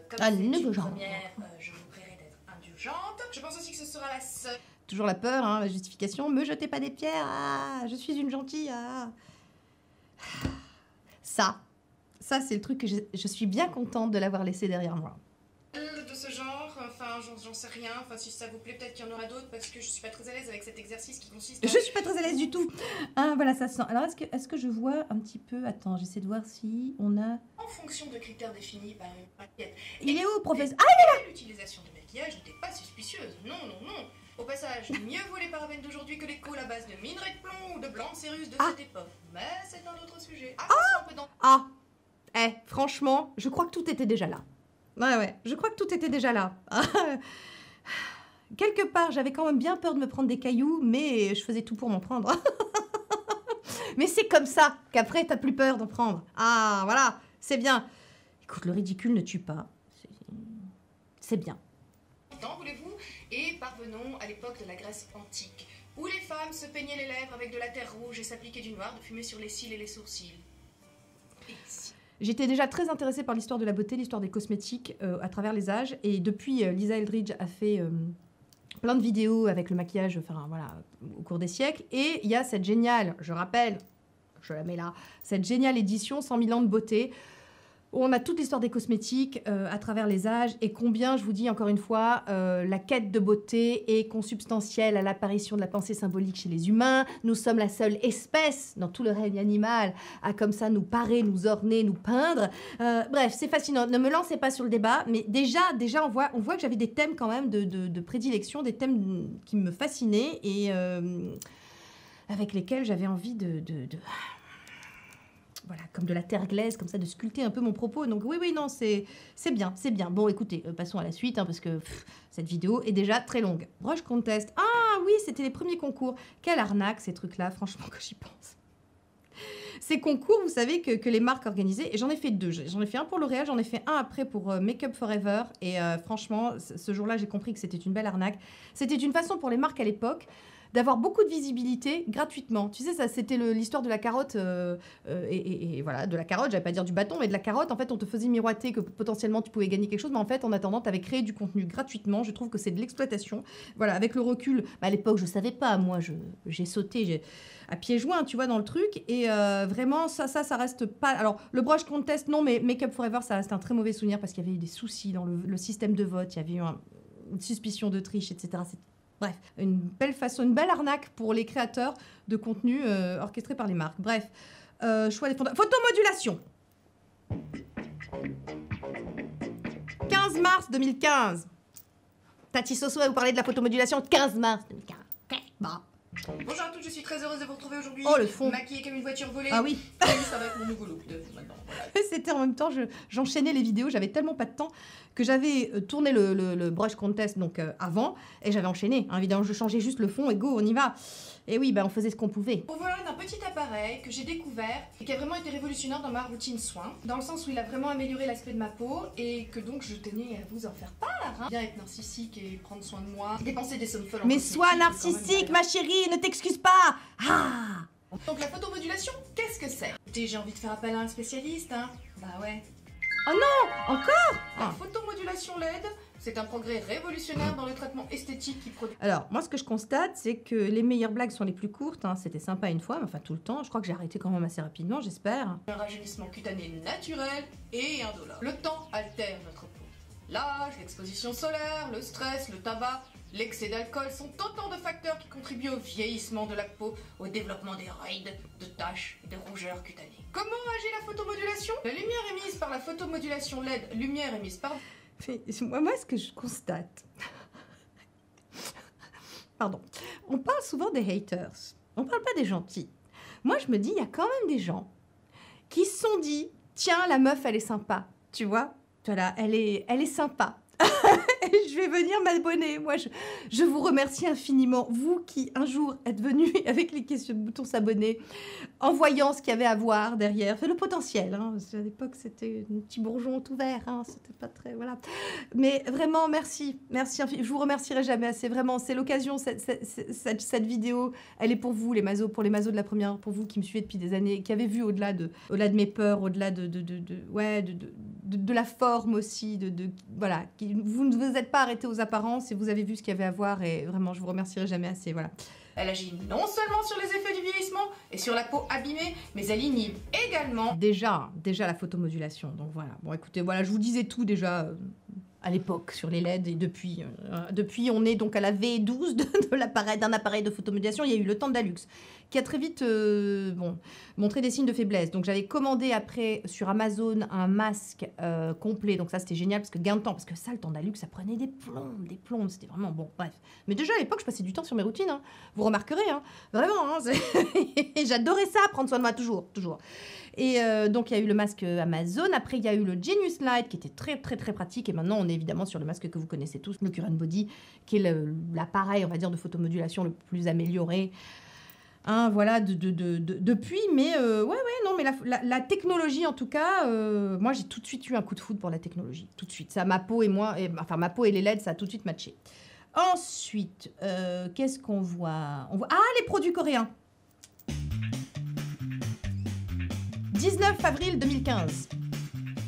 comme Un c'est nouveau une genre. première, je vous prierai d'être indulgente. Je pense aussi que ce sera la seule. Toujours la peur, hein, la justification. Me jetez pas des pierres. Ah, je suis une gentille. Ah. Ça c'est le truc que je suis bien contente de l'avoir laissé derrière moi. De ce genre, enfin, j'en sais rien. Enfin, si ça vous plaît, peut-être qu'il y en aura d'autres parce que je suis pas très à l'aise avec cet exercice qui consiste à... Je suis pas très à l'aise du tout. Ah, voilà, ça sent. Alors, est-ce que je vois un petit peu... Attends, j'essaie de voir si on a... En fonction de critères définis par une maquillette. Il est où, professeur? L'utilisation de maquillage n'était pas suspicieuse. Non, non, non. Au passage, mieux vaut les parabènes d'aujourd'hui que les cols à base de minerai de plomb ou de blanc de cérus de cette époque. Mais c'est un autre sujet. Attention un peu dans... Ah, franchement, je crois que tout était déjà là. Ouais, je crois que tout était déjà là. Quelque part, j'avais quand même bien peur de me prendre des cailloux, mais je faisais tout pour m'en prendre. Mais c'est comme ça qu'après, t'as plus peur d'en prendre. Ah, voilà, c'est bien. Écoute, le ridicule ne tue pas. C'est bien. Temps, voulez-vous? Et parvenons à l'époque de la Grèce antique, où les femmes se peignaient les lèvres avec de la terre rouge et s'appliquaient du noir de fumée sur les cils et les sourcils. J'étais déjà très intéressée par l'histoire de la beauté, l'histoire des cosmétiques à travers les âges. Et depuis, Lisa Eldridge a fait plein de vidéos avec le maquillage, enfin voilà, au cours des siècles. Et il y a cette géniale, je rappelle, je la mets là, cette géniale édition 100 000 ans de beauté, où on a toute l'histoire des cosmétiques à travers les âges et combien, je vous dis encore une fois, la quête de beauté est consubstantielle à l'apparition de la pensée symbolique chez les humains. Nous sommes la seule espèce dans tout le règne animal à comme ça nous parer, nous orner, nous peindre. Bref, c'est fascinant. Ne me lancez pas sur le débat, mais déjà on voit que j'avais des thèmes quand même de prédilection, des thèmes qui me fascinaient et avec lesquels j'avais envie voilà, comme de la terre glaise, comme ça, de sculpter un peu mon propos. Donc oui, non, c'est bien, c'est bien. Bon, écoutez, passons à la suite, hein, parce que cette vidéo est déjà très longue. Brush Contest. Ah oui, c'était les premiers concours. Quelle arnaque, ces trucs-là, franchement, quand j'y pense. Ces concours, vous savez, que les marques organisaient, et j'en ai fait deux. J'en ai fait un pour L'Oréal, j'en ai fait un après pour Make Up Forever. Et franchement, ce jour-là, j'ai compris que c'était une belle arnaque. C'était une façon pour les marques à l'époque d'avoir beaucoup de visibilité gratuitement. Tu sais, ça c'était l'histoire de la carotte, et voilà, de la carotte, j'allais pas dire du bâton, mais de la carotte. En fait, on te faisait miroiter que potentiellement tu pouvais gagner quelque chose, mais en fait, en attendant, tu avais créé du contenu gratuitement. Je trouve que c'est de l'exploitation. Voilà, avec le recul, à l'époque, je savais pas. Moi, j'ai sauté à pieds joints, tu vois, dans le truc. Et vraiment, ça reste pas... Alors, le brush contest, non, mais Make Up Forever, ça reste un très mauvais souvenir parce qu'il y avait eu des soucis dans le système de vote. Il y avait eu une suspicion de triche, etc. Bref, une belle arnaque pour les créateurs de contenu orchestrés par les marques. Bref, choix des fondations. Photomodulation. 15 mars 2015. Tati Soso va vous parler de la photomodulation. 15 mars 2015. Ok, bah. Bonjour à tous, je suis très heureuse de vous retrouver aujourd'hui. Oh, le fond. Maquillée comme une voiture volée. Ah oui. Oui, ça va être mon nouveau look de maintenant. Voilà. C'était en même temps, j'enchaînais les vidéos, j'avais tellement pas de temps que j'avais tourné le brush contest donc avant et j'avais enchaîné. Hein, évidemment, je changeais juste le fond et go, on y va. Et oui, on faisait ce qu'on pouvait. Au voilà d'un petit appareil que j'ai découvert et qui a vraiment été révolutionnaire dans ma routine soin, dans le sens où il a vraiment amélioré l'aspect de ma peau et que donc je tenais à vous en faire part. Hein. Bien être narcissique et prendre soin de moi, dépenser des sommes folles en Mais cosmétique, sois c'est quand même narcissique, pas ma chérie, ne t'excuse pas. Ah. Donc la photomodulation, qu'est-ce que c'est? Écoutez, j'ai envie de faire appel à un spécialiste, hein. Bah ouais. Oh non, encore. La photomodulation LED, c'est un progrès révolutionnaire dans le traitement esthétique qui produit Alors, moi, ce que je constate, c'est que les meilleures blagues sont les plus courtes. Hein. C'était sympa une fois, mais enfin tout le temps. Je crois que j'ai arrêté quand même assez rapidement, j'espère. un rajeunissement cutané naturel et indolore. Le temps altère notre peau. L'âge, l'exposition solaire, le stress, le tabac, l'excès d'alcool sont autant de facteurs qui contribuent au vieillissement de la peau, au développement des rides, de taches et de rougeurs cutanées. Comment agit la photomodulation? La lumière émise par la photomodulation LED, lumière émise par... Moi, ce que je constate... Pardon. On parle souvent des haters. On parle pas des gentils. Moi, je me dis, il y a quand même des gens qui se sont dit, tiens, la meuf, elle est sympa. Tu vois? Voilà, elle est sympa. Je vais venir m'abonner. Moi, je vous remercie infiniment. Vous qui, un jour, êtes venus avec les questions de bouton s'abonner, en voyant ce qu'il y avait à voir derrière. Enfin, le potentiel. Hein. À l'époque, c'était un petit bourgeon tout vert. Hein. C'était pas très... Voilà. Mais vraiment, merci. Merci infiniment. Je vous remercierai jamais assez. Vraiment, c'est l'occasion. Cette vidéo, elle est pour vous, les mazos, pour les mazos de la première, pour vous qui me suivez depuis des années, qui avez vu au-delà de mes peurs, au-delà de la forme aussi, voilà, vous ne vous êtes pas arrêté aux apparences et vous avez vu ce qu'il y avait à voir et vraiment je vous remercierai jamais assez, voilà. Elle agit non seulement sur les effets du vieillissement et sur la peau abîmée, mais elle inhibe également... Déjà la photomodulation, donc voilà. Bon écoutez, voilà, je vous disais tout déjà à l'époque sur les LED et depuis on est donc à la V12 d'un appareil de photomodulation. Il y a eu le Tandalux qui a très vite montré des signes de faiblesse. Donc j'avais commandé après sur Amazon un masque complet. Donc ça c'était génial parce que gain de temps, parce que ça le Tandalux ça prenait des plombes, c'était vraiment bon, bref. Mais déjà à l'époque je passais du temps sur mes routines, hein. Vous remarquerez, hein. Vraiment, hein, j'adorais ça, prendre soin de moi toujours. Et donc il y a eu le masque Amazon, après il y a eu le Genius Light qui était très pratique et maintenant on est évidemment sur le masque que vous connaissez tous, le Current Body, qui est l'appareil on va dire de photomodulation le plus amélioré. Hein, voilà, depuis, mais non, mais la technologie en tout cas, moi j'ai tout de suite eu un coup de foudre pour la technologie, tout de suite. Ça, ma peau et moi, enfin ma peau et les LED, ça a tout de suite matché. Ensuite, qu'est-ce qu'on voit? Les produits coréens. 19 avril 2015.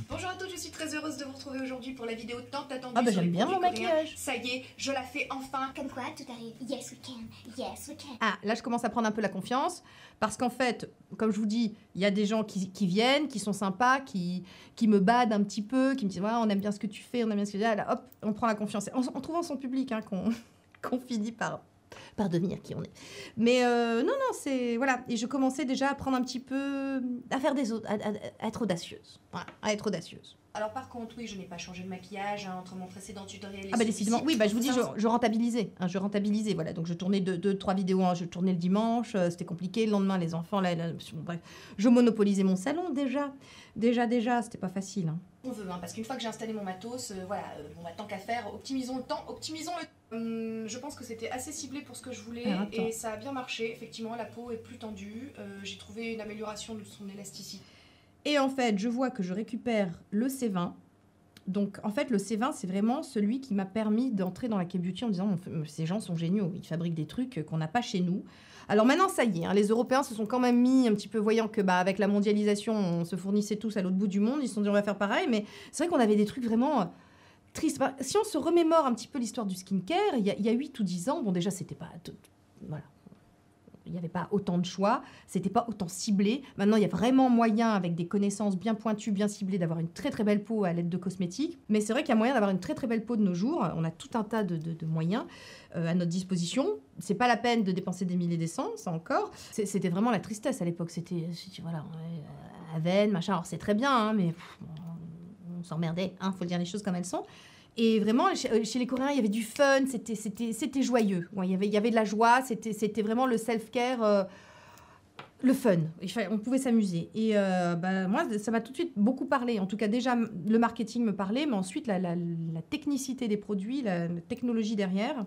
Bonjour à tous, je suis très heureuse de vous retrouver aujourd'hui pour la vidéo tant attendue. Ah bah sur j'aime les bien mon produits coréens. maquillage. Ça y est, je la fais enfin. Comme quoi, tout arrive. Yes, we can. Yes, we can. Ah, là je commence à prendre un peu la confiance, parce qu'en fait, comme je vous dis, il y a des gens qui viennent, qui sont sympas, qui me badent un petit peu, qui me disent ouais, on aime bien ce que tu fais, on aime bien ce que tu fais. Là, hop, on prend la confiance. En trouvant son public, hein, qu'on finit par devenir qui on est. Mais non, c'est... Voilà. Et je commençais déjà à prendre un petit peu... à faire des autres... à être audacieuse. Voilà, à être audacieuse. Alors par contre, oui, je n'ai pas changé de maquillage hein, entre mon précédent tutoriel et Ah bah décidément, oui, bah je vous dis, je rentabilisais. Hein, je rentabilisais, voilà. Donc je tournais 2-3 vidéos, hein, je tournais le dimanche, c'était compliqué. Le lendemain, les enfants, bref. Je monopolisais mon salon déjà. Déjà, c'était pas facile. Hein. On veut, hein, parce qu'une fois que j'ai installé mon matos, tant qu'à faire, optimisons le temps, je pense que c'était assez ciblé pour ce que je voulais et ça a bien marché. Effectivement, la peau est plus tendue. J'ai trouvé une amélioration de son élasticité. Et en fait, je vois que je récupère le C20 Donc, en fait, le C20, c'est vraiment celui qui m'a permis d'entrer dans la K-beauty en disant ces gens sont géniaux, ils fabriquent des trucs qu'on n'a pas chez nous. Alors maintenant, ça y est, hein, les Européens se sont quand même mis un petit peu, voyant que avec la mondialisation, on se fournissait tous à l'autre bout du monde, ils se sont dit on va faire pareil, mais c'est vrai qu'on avait des trucs vraiment tristes. Si on se remémore un petit peu l'histoire du skincare, il y a 8 ou 10 ans, bon déjà, c'était pas... Voilà. Il n'y avait pas autant de choix, c'était pas autant ciblé. Maintenant, il y a vraiment moyen, avec des connaissances bien pointues, bien ciblées, d'avoir une très très belle peau à l'aide de cosmétiques. Mais c'est vrai qu'il y a moyen d'avoir une très très belle peau de nos jours. On a tout un tas de moyens à notre disposition. C'est pas la peine de dépenser des milliers des cents, ça encore. C'était vraiment la tristesse à l'époque. C'était, voilà, Aven, machin. Alors c'est très bien, hein, mais on s'emmerdait, hein, faut dire les choses comme elles sont. Et vraiment, chez les Coréens, il y avait du fun, c'était joyeux. Ouais, il y avait de la joie, c'était vraiment le self-care, le fun. On pouvait s'amuser. Et moi, ça m'a tout de suite beaucoup parlé. En tout cas, déjà, le marketing me parlait, mais ensuite, la technicité des produits, la technologie derrière.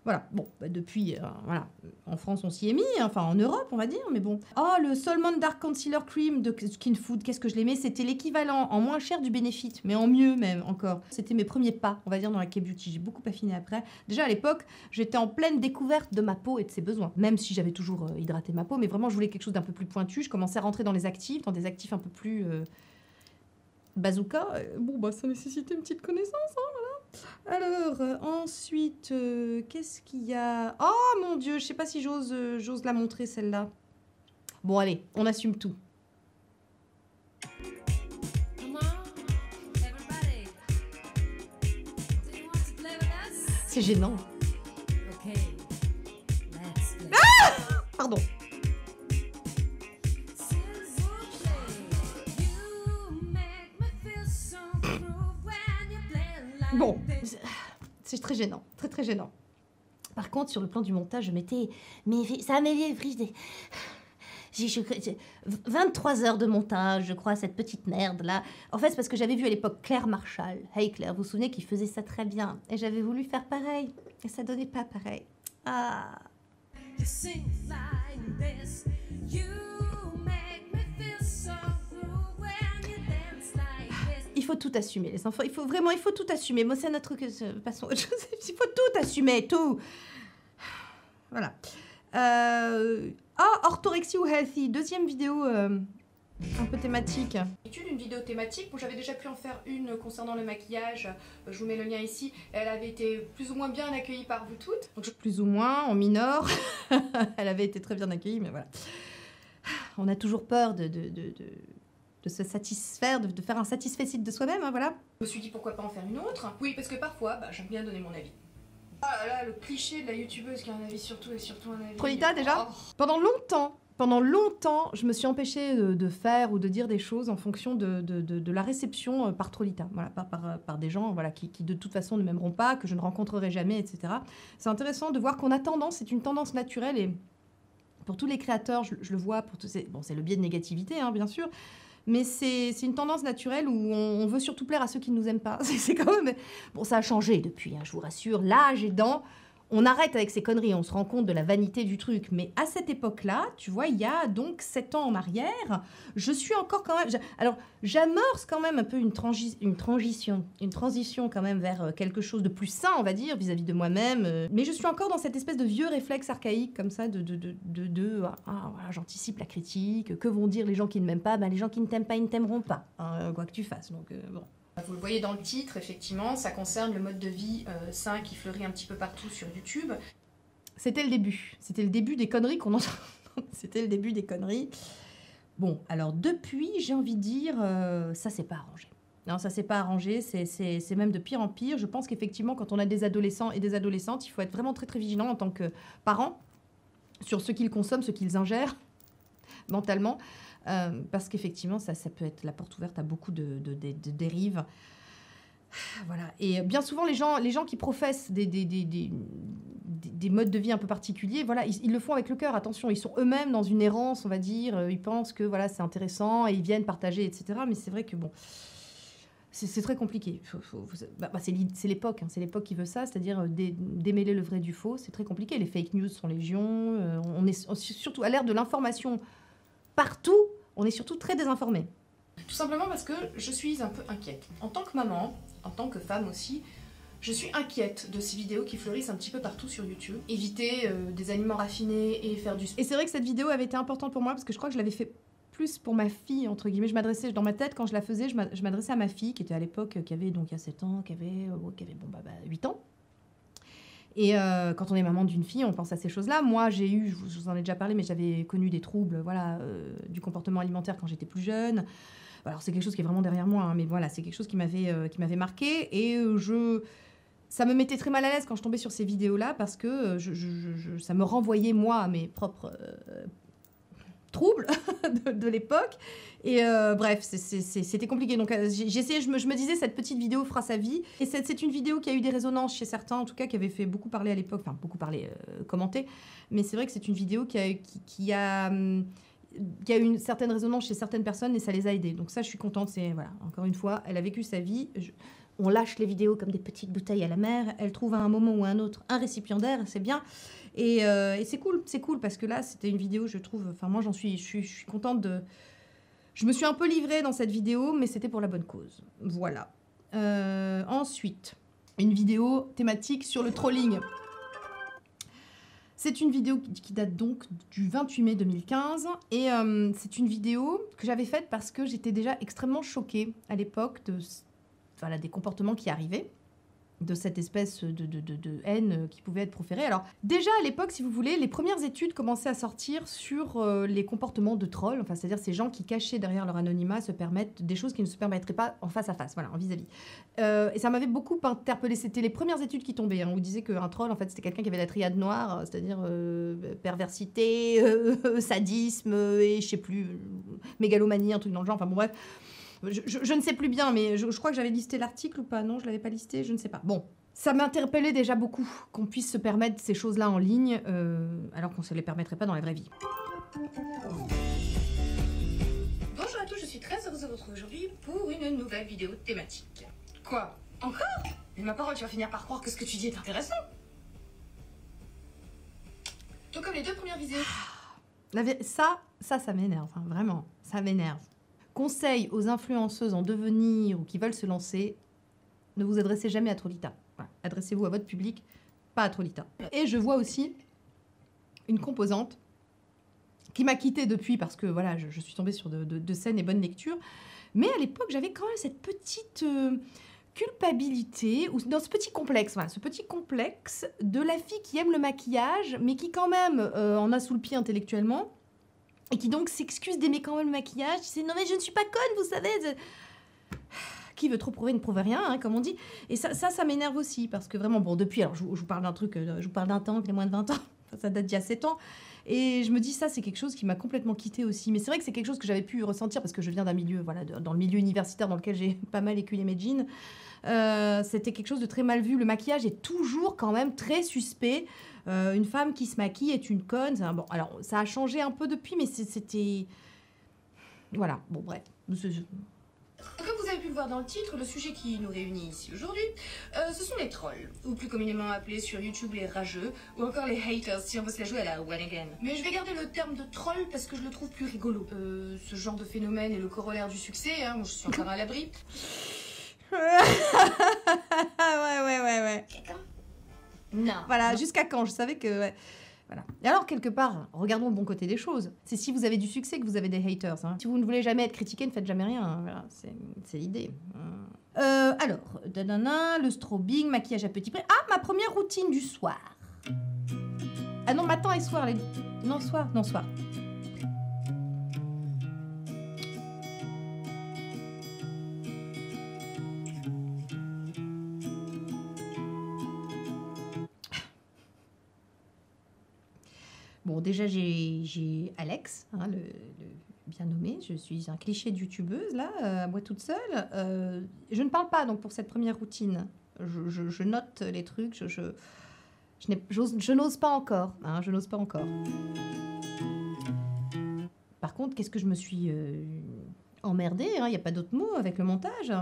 Voilà, bon, depuis, voilà, en France, on s'y est mis, hein, enfin en Europe, on va dire, mais bon. Oh, le Solmon Dark Concealer Cream de Skin Food, qu'est-ce que je l'aimais, c'était l'équivalent en moins cher du Benefit, mais en mieux même, encore. C'était mes premiers pas, on va dire, dans la K-beauty, j'ai beaucoup affiné après. Déjà, à l'époque, j'étais en pleine découverte de ma peau et de ses besoins, même si j'avais toujours hydraté ma peau, mais vraiment, je voulais quelque chose d'un peu plus pointu, je commençais à rentrer dans les actifs, dans des actifs un peu plus bazooka. Bon, ça nécessitait une petite connaissance, hein, voilà. Alors, ensuite, qu'est-ce qu'il y a? Oh mon Dieu, je sais pas si j'ose la montrer celle-là. Bon, allez, on assume tout. C'est gênant. Ah! Pardon. Bon, c'est très gênant, très très gênant. Par contre, sur le plan du montage, je m'étais... Mais ça m'avait pris 23 heures de montage, je crois, cette petite merde-là. En fait, c'est parce que j'avais vu à l'époque Claire Marshall. Hey Claire, vous vous souvenez qu'il faisait ça très bien. Et j'avais voulu faire pareil. Et ça donnait pas pareil. Ah. Il faut tout assumer, les enfants. Il faut tout assumer. Moi, c'est notre passons autre chose. Il faut tout assumer, tout. Voilà. Orthorexie ou healthy. Deuxième vidéo un peu thématique. Une vidéo thématique. Bon, j'avais déjà pu en faire une concernant le maquillage. Je vous mets le lien ici. Elle avait été plus ou moins bien accueillie par vous toutes. Donc, plus ou moins, en mineur. Elle avait été très bien accueillie, mais voilà. On a toujours peur de se satisfaire, de faire un satisfecit de soi-même, hein, voilà. Je me suis dit pourquoi pas en faire une autre. Oui, parce que parfois, j'aime bien donner mon avis. Ah là là, le cliché de la youtubeuse qui a un avis sur tout et surtout un avis... Trolita, déjà Pendant longtemps, je me suis empêchée de faire ou de dire des choses en fonction de la réception par Trolita, voilà, par des gens, voilà, qui de toute façon ne m'aimeront pas, que je ne rencontrerai jamais, etc. C'est intéressant de voir qu'on a tendance, c'est une tendance naturelle, et pour tous les créateurs, je le vois, bon, c'est le biais de négativité, hein, bien sûr, mais c'est une tendance naturelle où on veut surtout plaire à ceux qui ne nous aiment pas. C'est quand même... Bon, ça a changé depuis, hein, je vous rassure. L'âge aidant, on arrête avec ces conneries, on se rend compte de la vanité du truc. Mais à cette époque-là, tu vois, il y a donc 7 ans en arrière, je suis encore quand même... Alors, j'amorce quand même un peu une transition quand même vers quelque chose de plus sain, on va dire, vis-à-vis de moi-même. Mais je suis encore dans cette espèce de vieux réflexe archaïque comme ça voilà, j'anticipe la critique, que vont dire les gens qui ne m'aiment pas? Les gens qui ne t'aiment pas, ils ne t'aimeront pas, hein, quoi que tu fasses, donc bon. Vous le voyez dans le titre, effectivement, ça concerne le mode de vie sain qui fleurit un petit peu partout sur YouTube. C'était le début des conneries qu'on entend. C'était le début des conneries. Bon, alors depuis, j'ai envie de dire, ça s'est pas arrangé. Non, ça s'est pas arrangé, c'est même de pire en pire. Je pense qu'effectivement, quand on a des adolescents et des adolescentes, il faut être vraiment très très vigilant en tant que parent sur ce qu'ils consomment, ce qu'ils ingèrent mentalement. Parce qu'effectivement, ça peut être la porte ouverte à beaucoup de dérives. Voilà. Et bien souvent, les gens qui professent des modes de vie un peu particuliers, voilà, ils le font avec le cœur. Attention, ils sont eux-mêmes dans une errance, on va dire. Ils pensent que voilà, c'est intéressant et ils viennent partager, etc. Mais c'est vrai que bon, c'est très compliqué. C'est l'époque, hein, c'est l'époque qui veut ça, c'est-à-dire démêler le vrai du faux. C'est très compliqué. Les fake news sont légion. On est surtout à l'ère de l'information. Partout, on est surtout très désinformé. Tout simplement parce que je suis un peu inquiète. En tant que maman, en tant que femme aussi, je suis inquiète de ces vidéos qui fleurissent un petit peu partout sur YouTube. Éviter des aliments raffinés et faire du sport. Et c'est vrai que cette vidéo avait été importante pour moi parce que je crois que je l'avais fait plus pour ma fille, entre guillemets. Je m'adressais, dans ma tête, quand je la faisais, je m'adressais à ma fille qui était à l'époque, qui avait donc il y a 7 ans, qui avait 8 ans. Et quand on est maman d'une fille, on pense à ces choses-là. Moi, j'ai eu, je vous en ai déjà parlé, mais j'avais connu des troubles voilà, du comportement alimentaire quand j'étais plus jeune. Alors c'est quelque chose qui est vraiment derrière moi, hein, mais voilà, c'est quelque chose qui m'avait marqué. Et ça me mettait très mal à l'aise quand je tombais sur ces vidéos-là parce que ça me renvoyait, moi, à mes propres troubles de l'époque. Et bref, c'était compliqué. Donc j'essayais, je me disais, cette petite vidéo fera sa vie. Et c'est une vidéo qui a eu des résonances chez certains, en tout cas, qui avait fait beaucoup parler à l'époque, enfin beaucoup parler, commenter. Mais c'est vrai que c'est une vidéo qui a eu une certaine résonance chez certaines personnes et ça les a aidés. Donc ça, je suis contente. Voilà, encore une fois, elle a vécu sa vie. On lâche les vidéos comme des petites bouteilles à la mer. Elle trouve à un moment ou à un autre un récipiendaire, c'est bien. Et c'est cool parce que là, c'était une vidéo, je trouve. Enfin, moi, je suis contente de. Je me suis un peu livrée dans cette vidéo, mais c'était pour la bonne cause. Voilà. Ensuite, une vidéo thématique sur le trolling. C'est une vidéo qui date donc du 28 mai 2015 et c'est une vidéo que j'avais faite parce que j'étais déjà extrêmement choquée à l'époque des comportements qui arrivaient, de cette espèce de haine qui pouvait être proférée. Alors déjà à l'époque, si vous voulez, les premières études commençaient à sortir sur les comportements de trolls, enfin c'est-à-dire ces gens qui cachés derrière leur anonymat se permettent des choses qui ne se permettraient pas en face à face, voilà, en vis-à-vis. Et ça m'avait beaucoup interpellée. C'était les premières études qui tombaient, hein, où disaient qu'un troll, en fait, c'était quelqu'un qui avait la triade noire, c'est-à-dire perversité, sadisme et je sais plus, mégalomanie, un truc dans le genre. Enfin bon bref. Je ne sais plus bien, mais je crois que j'avais listé l'article ou pas. Non, je ne l'avais pas listé, je ne sais pas. Bon, ça m'interpellait déjà beaucoup qu'on puisse se permettre ces choses-là en ligne, alors qu'on ne se les permettrait pas dans la vraie vie. Bonjour à tous, je suis très heureuse de vous retrouver aujourd'hui pour une nouvelle vidéo thématique. Quoi? Encore? Mais ma parole, tu vas finir par croire que ce que tu dis est intéressant. Tout comme les deux premières vidéos. Ça m'énerve, hein, vraiment, ça m'énerve. Conseil aux influenceuses en devenir ou qui veulent se lancer, ne vous adressez jamais à Trollita. Voilà. Adressez-vous à votre public, pas à Trollita. Et je vois aussi une composante qui m'a quittée depuis parce que voilà, je suis tombée sur de saines et bonnes lectures. Mais à l'époque, j'avais quand même cette petite culpabilité, ou dans ce petit complexe de la fille qui aime le maquillage, mais qui quand même en a sous le pied intellectuellement. Et qui donc s'excuse d'aimer quand même le maquillage. C'est non mais je ne suis pas conne, vous savez. Qui veut trop prouver ne prouve rien, hein, comme on dit. Et ça m'énerve aussi parce que vraiment, bon, depuis, alors je vous parle d'un truc, je vous parle d'un temps qui a moins de 20 ans. Ça date d'il y a 7 ans. Et je me dis, ça, c'est quelque chose qui m'a complètement quittée aussi. Mais c'est vrai que c'est quelque chose que j'avais pu ressentir parce que je viens d'un milieu, voilà, dans le milieu universitaire dans lequel j'ai pas mal éculé mes jeans. C'était quelque chose de très mal vu. Le maquillage est toujours quand même très suspect. Une femme qui se maquille est une conne. Bon, alors, ça a changé un peu depuis, mais c'était... Voilà, bon, bref. Comme vous avez pu le voir dans le titre, le sujet qui nous réunit ici aujourd'hui, ce sont les trolls, ou plus communément appelés sur YouTube les rageux, ou encore les haters si on veut se la jouer à la one again. Mais je vais garder le terme de troll parce que je le trouve plus rigolo. Ce genre de phénomène est le corollaire du succès, hein, moi je suis encore à l'abri. Ouais. Non. Voilà, jusqu'à quand? Je savais que... Ouais. Voilà. Et alors, quelque part, regardons le bon côté des choses. C'est si vous avez du succès que vous avez des haters. Hein. Si vous ne voulez jamais être critiqué, ne faites jamais rien. Hein. Voilà, c'est l'idée. Alors, le strobing, maquillage à petit prix. Ah, ma première routine du soir. Ah non, matin et soir. Non, soir. Bon, déjà, j'ai Alex, hein, le bien nommé. Je suis un cliché de youtubeuse, là, moi toute seule. Je ne parle pas, donc, pour cette première routine. Je note les trucs, je n'ose pas encore. Hein, je n'ose pas encore. Par contre, qu'est-ce que je me suis emmerdée, hein, y a pas d'autre mot avec le montage.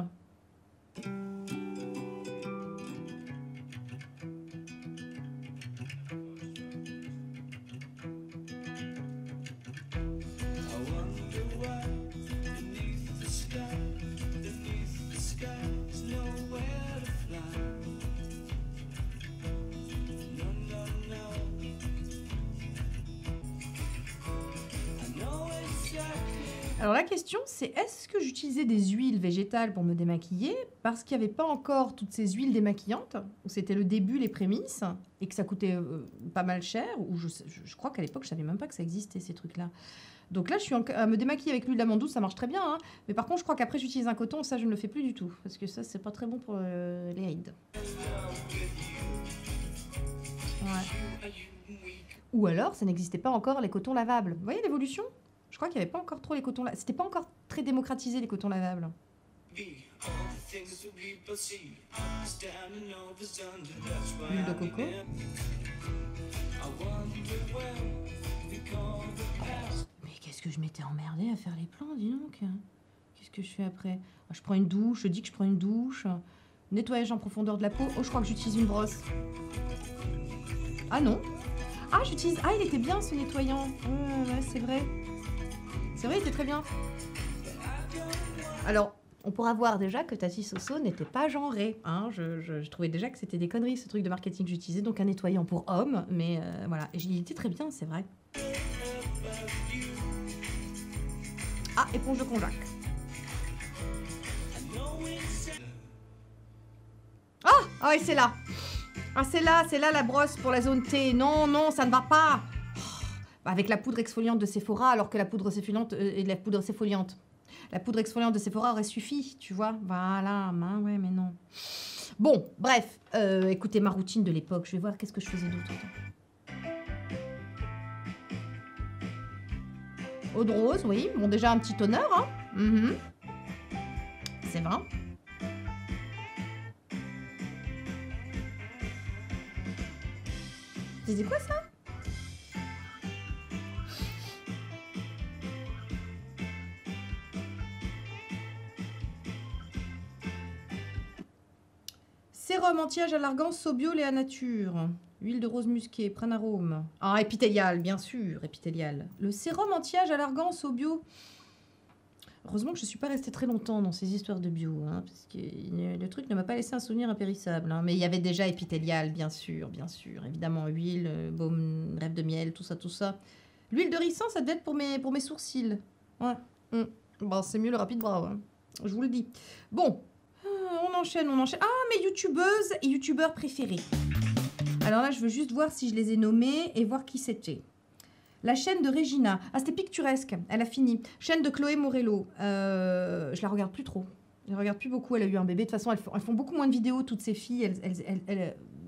Alors la question c'est, est-ce que j'utilisais des huiles végétales pour me démaquiller parce qu'il n'y avait pas encore toutes ces huiles démaquillantes, où c'était le début, les prémices, et que ça coûtait pas mal cher, ou je crois qu'à l'époque je savais même pas que ça existait ces trucs-là. Donc là je suis à me démaquiller avec l'huile d'amande douce, ça marche très bien, hein. Mais par contre je crois qu'après j'utilise un coton, ça je ne le fais plus du tout, parce que ça c'est pas très bon pour les rides. Ouais. Ou alors ça n'existait pas encore les cotons lavables. Vous voyez l'évolution ? Je crois qu'il n'y avait pas encore trop les cotons lavables. C'était pas encore très démocratisé les cotons lavables. Huile de coco. Mais qu'est-ce que je m'étais emmerdée à faire les plans, dis donc. Qu'est-ce que je fais après? Je prends une douche, je dis que je prends une douche. Nettoyage en profondeur de la peau. Oh, je crois que j'utilise une brosse. Ah non. Ah, j'utilise... Ah, il était bien ce nettoyant. Ouais, c'est vrai. C'est vrai, il était très bien. Alors, on pourra voir déjà que Tati Soso n'était pas genrée. Hein. Je trouvais déjà que c'était des conneries, ce truc de marketing que j'utilisais. Donc un nettoyant pour hommes. Mais voilà, et il était très bien, c'est vrai. Ah, éponge de konjac. Ah oui, c'est là. Ah, c'est là la brosse pour la zone T. Non, non, ça ne va pas. Avec la poudre exfoliante de Sephora, alors que la poudre exfoliante et la poudre exfoliante. La poudre exfoliante de Sephora aurait suffi, tu vois. Voilà, ouais, mais non. Bon, bref, écoutez ma routine de l'époque. Je vais voir qu'est-ce que je faisais d'autre. Eau de rose, oui. Bon, déjà un petit toner, hein. C'est vrai. C'est quoi ça? Sérum anti-âge à l'argan, Sobio, Léa Nature. Huile de rose musquée, Pranarome. Ah, épithélial, bien sûr, épithélial. Le sérum anti-âge à l'argan, Sobio. Heureusement que je ne suis pas restée très longtemps dans ces histoires de bio, hein, parce que le truc ne m'a pas laissé un souvenir impérissable. Hein. Mais il y avait déjà épithélial, bien sûr, évidemment, huile, baume, rêve de miel, tout ça. L'huile de ricin, ça devait être pour mes sourcils. Ouais. Bon, c'est mieux le rapide brow, hein. Je vous le dis. Bon, on enchaîne. Ah, mes youtubeuses et youtubeurs préférés. Alors là, je veux juste voir si je les ai nommés et voir qui c'était. La chaîne de Regina. Ah, c'était picturesque. Elle a fini. Chaîne de Chloé Morello. Je la regarde plus trop. Je la regarde plus beaucoup. Elle a eu un bébé. De toute façon, elles font beaucoup moins de vidéos, toutes ces filles.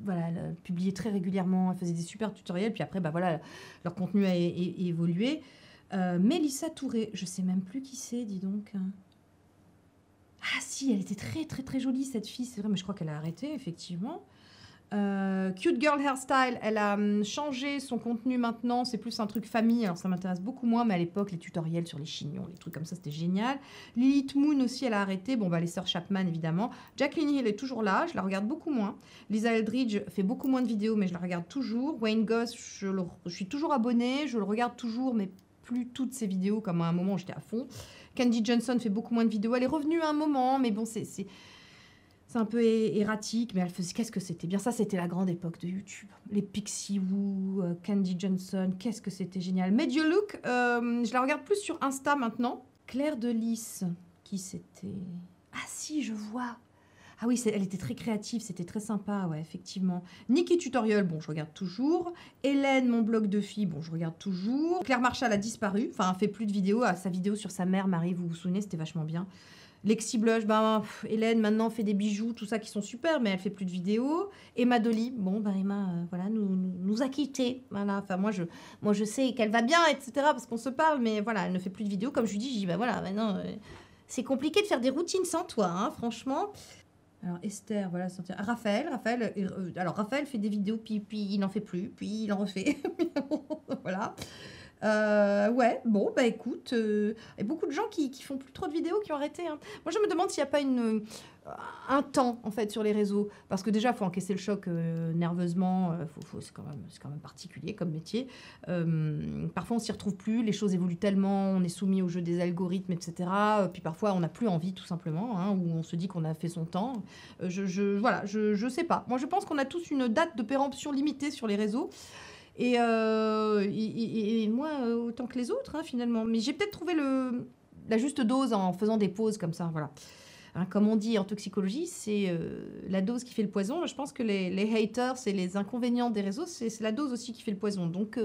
Voilà, elle publiait très régulièrement. Elles faisaient des super tutoriels. Puis après, bah voilà, leur contenu a évolué. Mélissa Touré. Je sais même plus qui c'est, dis donc. Ah si, elle était très, très, très jolie, cette fille. C'est vrai, mais je crois qu'elle a arrêté, effectivement. Cute Girl Hairstyle, elle a changé son contenu maintenant, c'est plus un truc famille, alors ça m'intéresse beaucoup moins, mais à l'époque, les tutoriels sur les chignons, les trucs comme ça, c'était génial. Lilith Moon aussi, elle a arrêté, bon, bah, les sœurs Chapman, évidemment. Jacqueline Hill est toujours là, je la regarde beaucoup moins. Lisa Eldridge fait beaucoup moins de vidéos, mais je la regarde toujours. Wayne Goss, je suis toujours abonnée, je le regarde toujours, mais plus toutes ses vidéos, comme à un moment, j'étais à fond. Candy Johnson fait beaucoup moins de vidéos, elle est revenue à un moment, mais bon, c'est un peu erratique, mais elle faisait... Qu'est-ce que c'était bien. Ça, c'était la grande époque de YouTube. Les Pixie Woo, Candy Johnson, qu'est-ce que c'était génial. Made You Look, je la regarde plus sur Insta maintenant. Claire de Lys, qui c'était? Ah si, je vois. Ah oui, elle était très créative, c'était très sympa, ouais, effectivement. Nikki Tutorial, bon, je regarde toujours. Hélène, mon blog de filles, bon, je regarde toujours. Claire Marchal a disparu, enfin, elle fait plus de vidéos. Sa vidéo sur sa mère, Marie, vous vous souvenez, c'était vachement bien. Lexi Blush, Hélène maintenant fait des bijoux, tout ça qui sont super, mais elle fait plus de vidéos. Emma Dolly, bon, Emma, voilà, nous a quittés. Voilà, enfin, moi, je sais qu'elle va bien, etc., parce qu'on se parle, mais voilà, elle ne fait plus de vidéos. Comme je lui dis, voilà, maintenant, c'est compliqué de faire des routines sans toi, hein, franchement. Alors, Esther, voilà, Raphaël, alors Raphaël fait des vidéos, puis il n'en fait plus, puis il en refait. Voilà. Ouais, bon, bah écoute, il y a beaucoup de gens qui font plus trop de vidéos, qui ont arrêté. Hein. Moi, je me demande s'il n'y a pas un temps, en fait, sur les réseaux. Parce que déjà, il faut encaisser le choc nerveusement. C'est quand même particulier comme métier. Parfois, on s'y retrouve plus. Les choses évoluent tellement. On est soumis au jeu des algorithmes, etc. Puis parfois, on n'a plus envie, tout simplement. Hein, ou on se dit qu'on a fait son temps. Voilà, je sais pas. Moi, je pense qu'on a tous une date de péremption limitée sur les réseaux. Et moi, autant que les autres, hein, finalement. Mais j'ai peut-être trouvé la juste dose en faisant des pauses comme ça, voilà. Hein, comme on dit en toxicologie, c'est la dose qui fait le poison. Je pense que les haters et les inconvénients des réseaux, c'est la dose aussi qui fait le poison. Donc,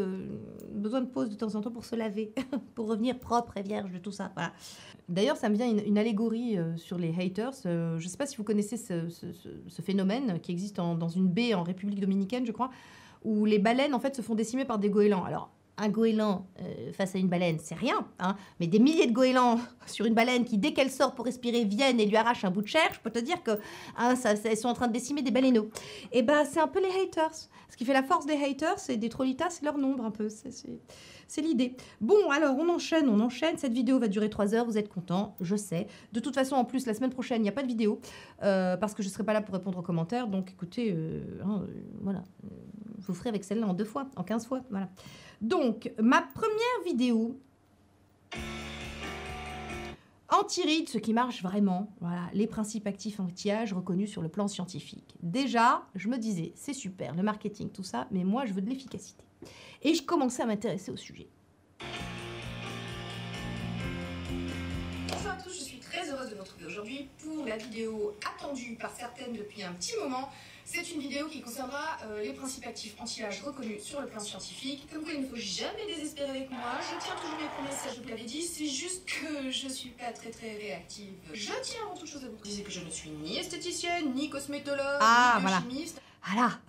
besoin de pause de temps en temps pour se laver, pour revenir propre et vierge de tout ça. Voilà. D'ailleurs, ça me vient une allégorie sur les haters. Je ne sais pas si vous connaissez ce phénomène qui existe dans une baie en République dominicaine, je crois, où les baleines, en fait, se font décimer par des goélands. Alors, un goéland face à une baleine, c'est rien, hein, mais des milliers de goélands sur une baleine qui, dès qu'elle sort pour respirer, viennent et lui arrachent un bout de chair, je peux te dire que elles sont en train de décimer des baleineaux. Et ben, c'est un peu les haters. Ce qui fait la force des haters et des trollitas, c'est leur nombre un peu. C'est l'idée. Bon, alors, on enchaîne. Cette vidéo va durer 3 heures, vous êtes contents, je sais. De toute façon, en plus, la semaine prochaine, il n'y a pas de vidéo, parce que je ne serai pas là pour répondre aux commentaires. Donc, écoutez, voilà. Je vous ferai avec celle-là en 2 fois, en 15 fois, voilà. Donc, ma première vidéo anti-rides, ce qui marche vraiment, voilà, les principes actifs anti-âge reconnus sur le plan scientifique. Déjà, je me disais, c'est super, le marketing, tout ça, mais moi, je veux de l'efficacité. Et je commençais à m'intéresser au sujet. Bonjour à tous, je suis très heureuse de vous retrouver aujourd'hui pour la vidéo attendue par certaines depuis un petit moment. C'est une vidéo qui concernera les principes actifs anti-âge reconnus sur le plan scientifique. Comme quoi, il ne faut jamais désespérer avec moi. Je tiens toujours mes promesses, ça je vous l'avais dit. C'est juste que je suis pas très réactive. Je tiens avant toute chose à vous préciser que je ne suis ni esthéticienne, ni cosmétologue, ni biochimiste. Voilà.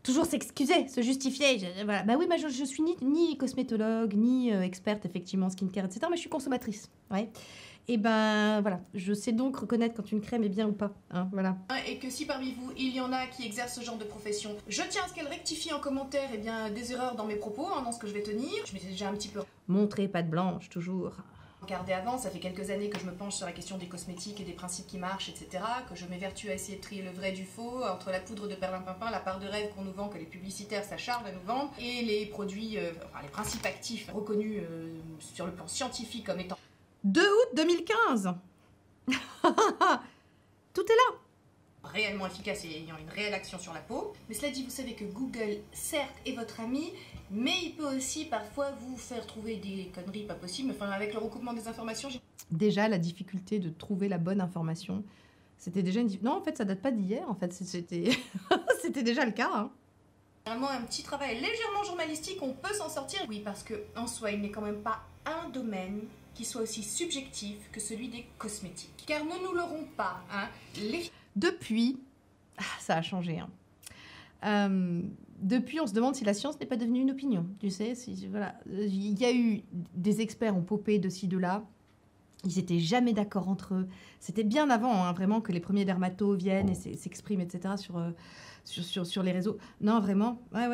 Toujours s'excuser, se justifier. Voilà. Bah oui, je suis ni cosmétologue, ni experte effectivement en skincare, etc. Mais je suis consommatrice. Ouais. Et ben voilà, je sais donc reconnaître quand une crème est bien ou pas. Hein, voilà. Et que si parmi vous, il y en a qui exercent ce genre de profession, je tiens à ce qu'elles rectifient en commentaire des erreurs dans mes propos, dans ce que je vais tenir. Je m'étais déjà un petit peu montré patte blanche, toujours. Regardez avant, ça fait quelques années que je me penche sur la question des cosmétiques et des principes qui marchent, etc. Que je m'évertue à essayer de trier le vrai du faux, entre la poudre de perlimpinpin, la part de rêve qu'on nous vend, que les publicitaires s'acharnent à nous vendre, et les produits, les principes actifs reconnus sur le plan scientifique comme étant 2 août 2015. Tout est là. Réellement efficace et ayant une réelle action sur la peau. Mais cela dit, vous savez que Google, certes, est votre ami, mais il peut aussi parfois vous faire trouver des conneries pas possibles. Enfin, avec le recoupement des informations, déjà, la difficulté de trouver la bonne information, c'était déjà une... Non, en fait, ça date pas d'hier, en fait, c'était c'était déjà le cas, hein. Vraiment un petit travail légèrement journalistique, on peut s'en sortir. Oui, parce que en soi, il n'est quand même pas un domaine qui soit aussi subjectif que celui des cosmétiques. Car ne nous leurrons pas, hein, Depuis, ça a changé, hein. Depuis, on se demande si la science n'est pas devenue une opinion. Tu sais, voilà. Il y a eu des experts ont popé de ci, de là. Ils n'étaient jamais d'accord entre eux. C'était bien avant, hein, vraiment, que les premiers dermatos viennent et s'expriment, etc. sur les réseaux. Non, vraiment. Bah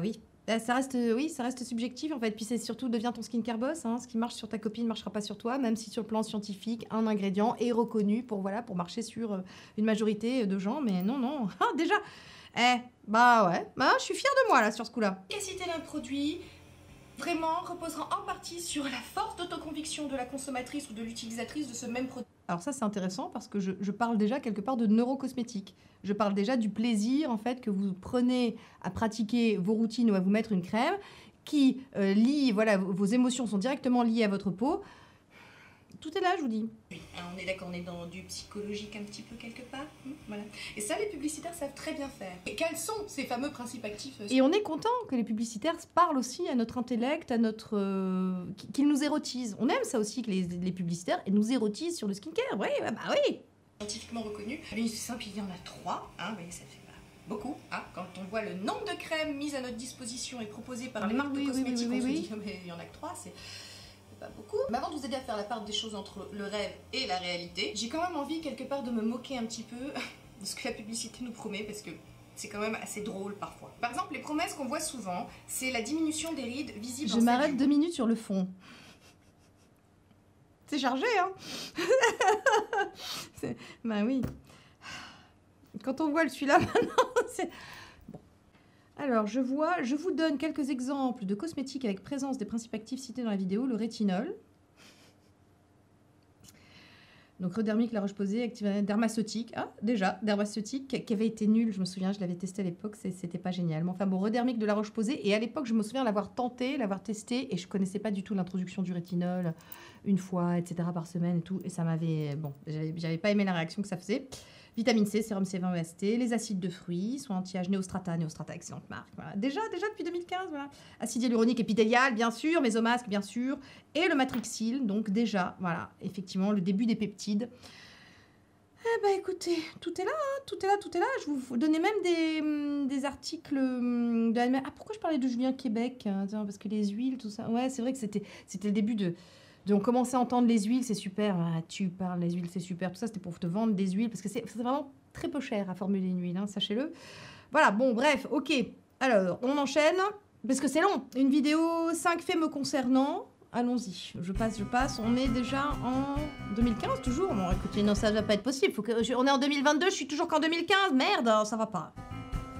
oui. Ça reste subjectif, en fait. Puis c'est surtout, deviens ton skincare boss. Hein. Ce qui marche sur ta copine ne marchera pas sur toi, même si sur le plan scientifique, un ingrédient est reconnu pour marcher sur une majorité de gens. Mais non. Ah, déjà... je suis fière de moi, là, sur ce coup-là. L'efficacité d'un produit vraiment reposera en partie sur la force d'autoconviction de la consommatrice ou de l'utilisatrice de ce même produit. Alors ça, c'est intéressant parce que je parle déjà quelque part de neurocosmétique. Je parle déjà du plaisir, en fait, que vous prenez à pratiquer vos routines ou à vous mettre une crème qui lie, voilà, vos émotions sont directement liées à votre peau. Tout est là, je vous dis. Oui, on est d'accord, on est dans du psychologique un petit peu quelque part. Voilà. Et ça, les publicitaires savent très bien faire. Et quels sont ces fameux principes actifs Et on est content que les publicitaires parlent aussi à notre intellect, à notre... qu'ils nous érotisent. On aime ça aussi, que les publicitaires nous érotisent sur le skincare. Oui, oui. Scientifiquement reconnu. C'est simple, il y en a 3. Hein, oui, ça fait beaucoup. Hein, quand on voit le nombre de crèmes mises à notre disposition et proposées par les marques de cosmétiques, on se dit, mais il y en a que 3, c'est... pas beaucoup. Mais avant de vous aider à faire la part des choses entre le rêve et la réalité, j'ai quand même envie quelque part de me moquer un petit peu de ce que la publicité nous promet, parce que c'est quand même assez drôle parfois. Par exemple, les promesses qu'on voit souvent, c'est la diminution des rides visibles. Je m'arrête 2 minutes sur le fond. C'est chargé, hein. Bah oui. Quand on voit celui-là maintenant, c'est... Bon. Alors, je vous donne quelques exemples de cosmétiques avec présence des principes actifs cités dans la vidéo. Le rétinol, Donc Redermic, La Roche-Posay, Active Dermaceutique. Ah, déjà, Dermaceutique, qui avait été nul, je me souviens, je l'avais testé à l'époque, c'était pas génial. Mais enfin bon, Redermic de La Roche-Posay. Et à l'époque, je me souviens l'avoir tenté, l'avoir testé, et je connaissais pas du tout l'introduction du rétinol, une fois, etc. par semaine et tout. Et ça m'avait... Bon, j'avais pas aimé la réaction que ça faisait. Vitamine C, sérum C20 EST, les acides de fruits, soins anti-âge, Neostrata, excellente marque. Voilà. Déjà depuis 2015, voilà. Acide hyaluronique épithélial, bien sûr, Mésomasque, bien sûr, et le Matrixyl, donc déjà, voilà, effectivement, le début des peptides. Eh ben écoutez, tout est là, hein, tout est là. Je vous donnais même des articles de la... Ah, pourquoi je parlais de Julien Québec, hein, parce que les huiles, tout ça. Ouais, c'est vrai que c'était le début de... On commençait à entendre les huiles, c'est super. Ah, tu parles, les huiles, c'est super. Tout ça, c'était pour te vendre des huiles, parce que c'est vraiment très peu cher à formuler une huile, hein, sachez-le. Voilà, bon, bref, ok. Alors, on enchaîne, parce que c'est long. Une vidéo 5 faits me concernant. Allons-y, je passe. On est déjà en 2015, toujours. Bon, écoutez, non, ça ne va pas être possible. On est en 2022, je suis toujours qu'en 2015. Merde, ça va pas.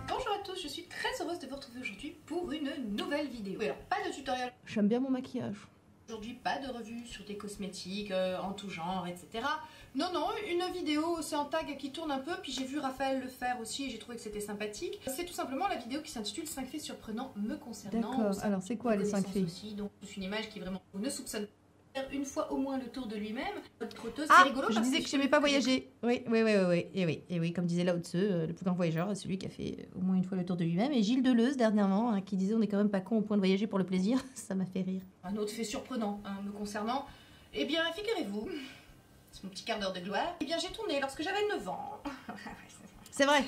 Bonjour à tous, je suis très heureuse de vous retrouver aujourd'hui pour une nouvelle vidéo. Oui, alors, pas de tutoriel. J'aime bien mon maquillage. Aujourd'hui, pas de revue sur des cosmétiques en tout genre, etc. Non, une vidéo, c'est un tag qui tourne un peu, puis j'ai vu Raphaël le faire aussi et j'ai trouvé que c'était sympathique. C'est tout simplement la vidéo qui s'intitule 5 faits surprenants me concernant. D'accord, alors c'est quoi les 5 faits aussi, donc c'est une image qui vraiment ne soupçonne pas une fois au moins le tour de lui-même. C'est rigolo. Je disais que j'aimais pas voyager. Oui. Et oui, comme disait Lao Tzu, le plus grand voyageur, c'est celui qui a fait au moins une fois le tour de lui-même. Et Gilles Deleuze, dernièrement, hein, qui disait on n'est quand même pas con au point de voyager pour le plaisir. Ça m'a fait rire. Un autre fait surprenant me concernant. Eh bien, figurez-vous, c'est mon petit quart d'heure de gloire. Eh bien, j'ai tourné lorsque j'avais 9 ans. C'est vrai.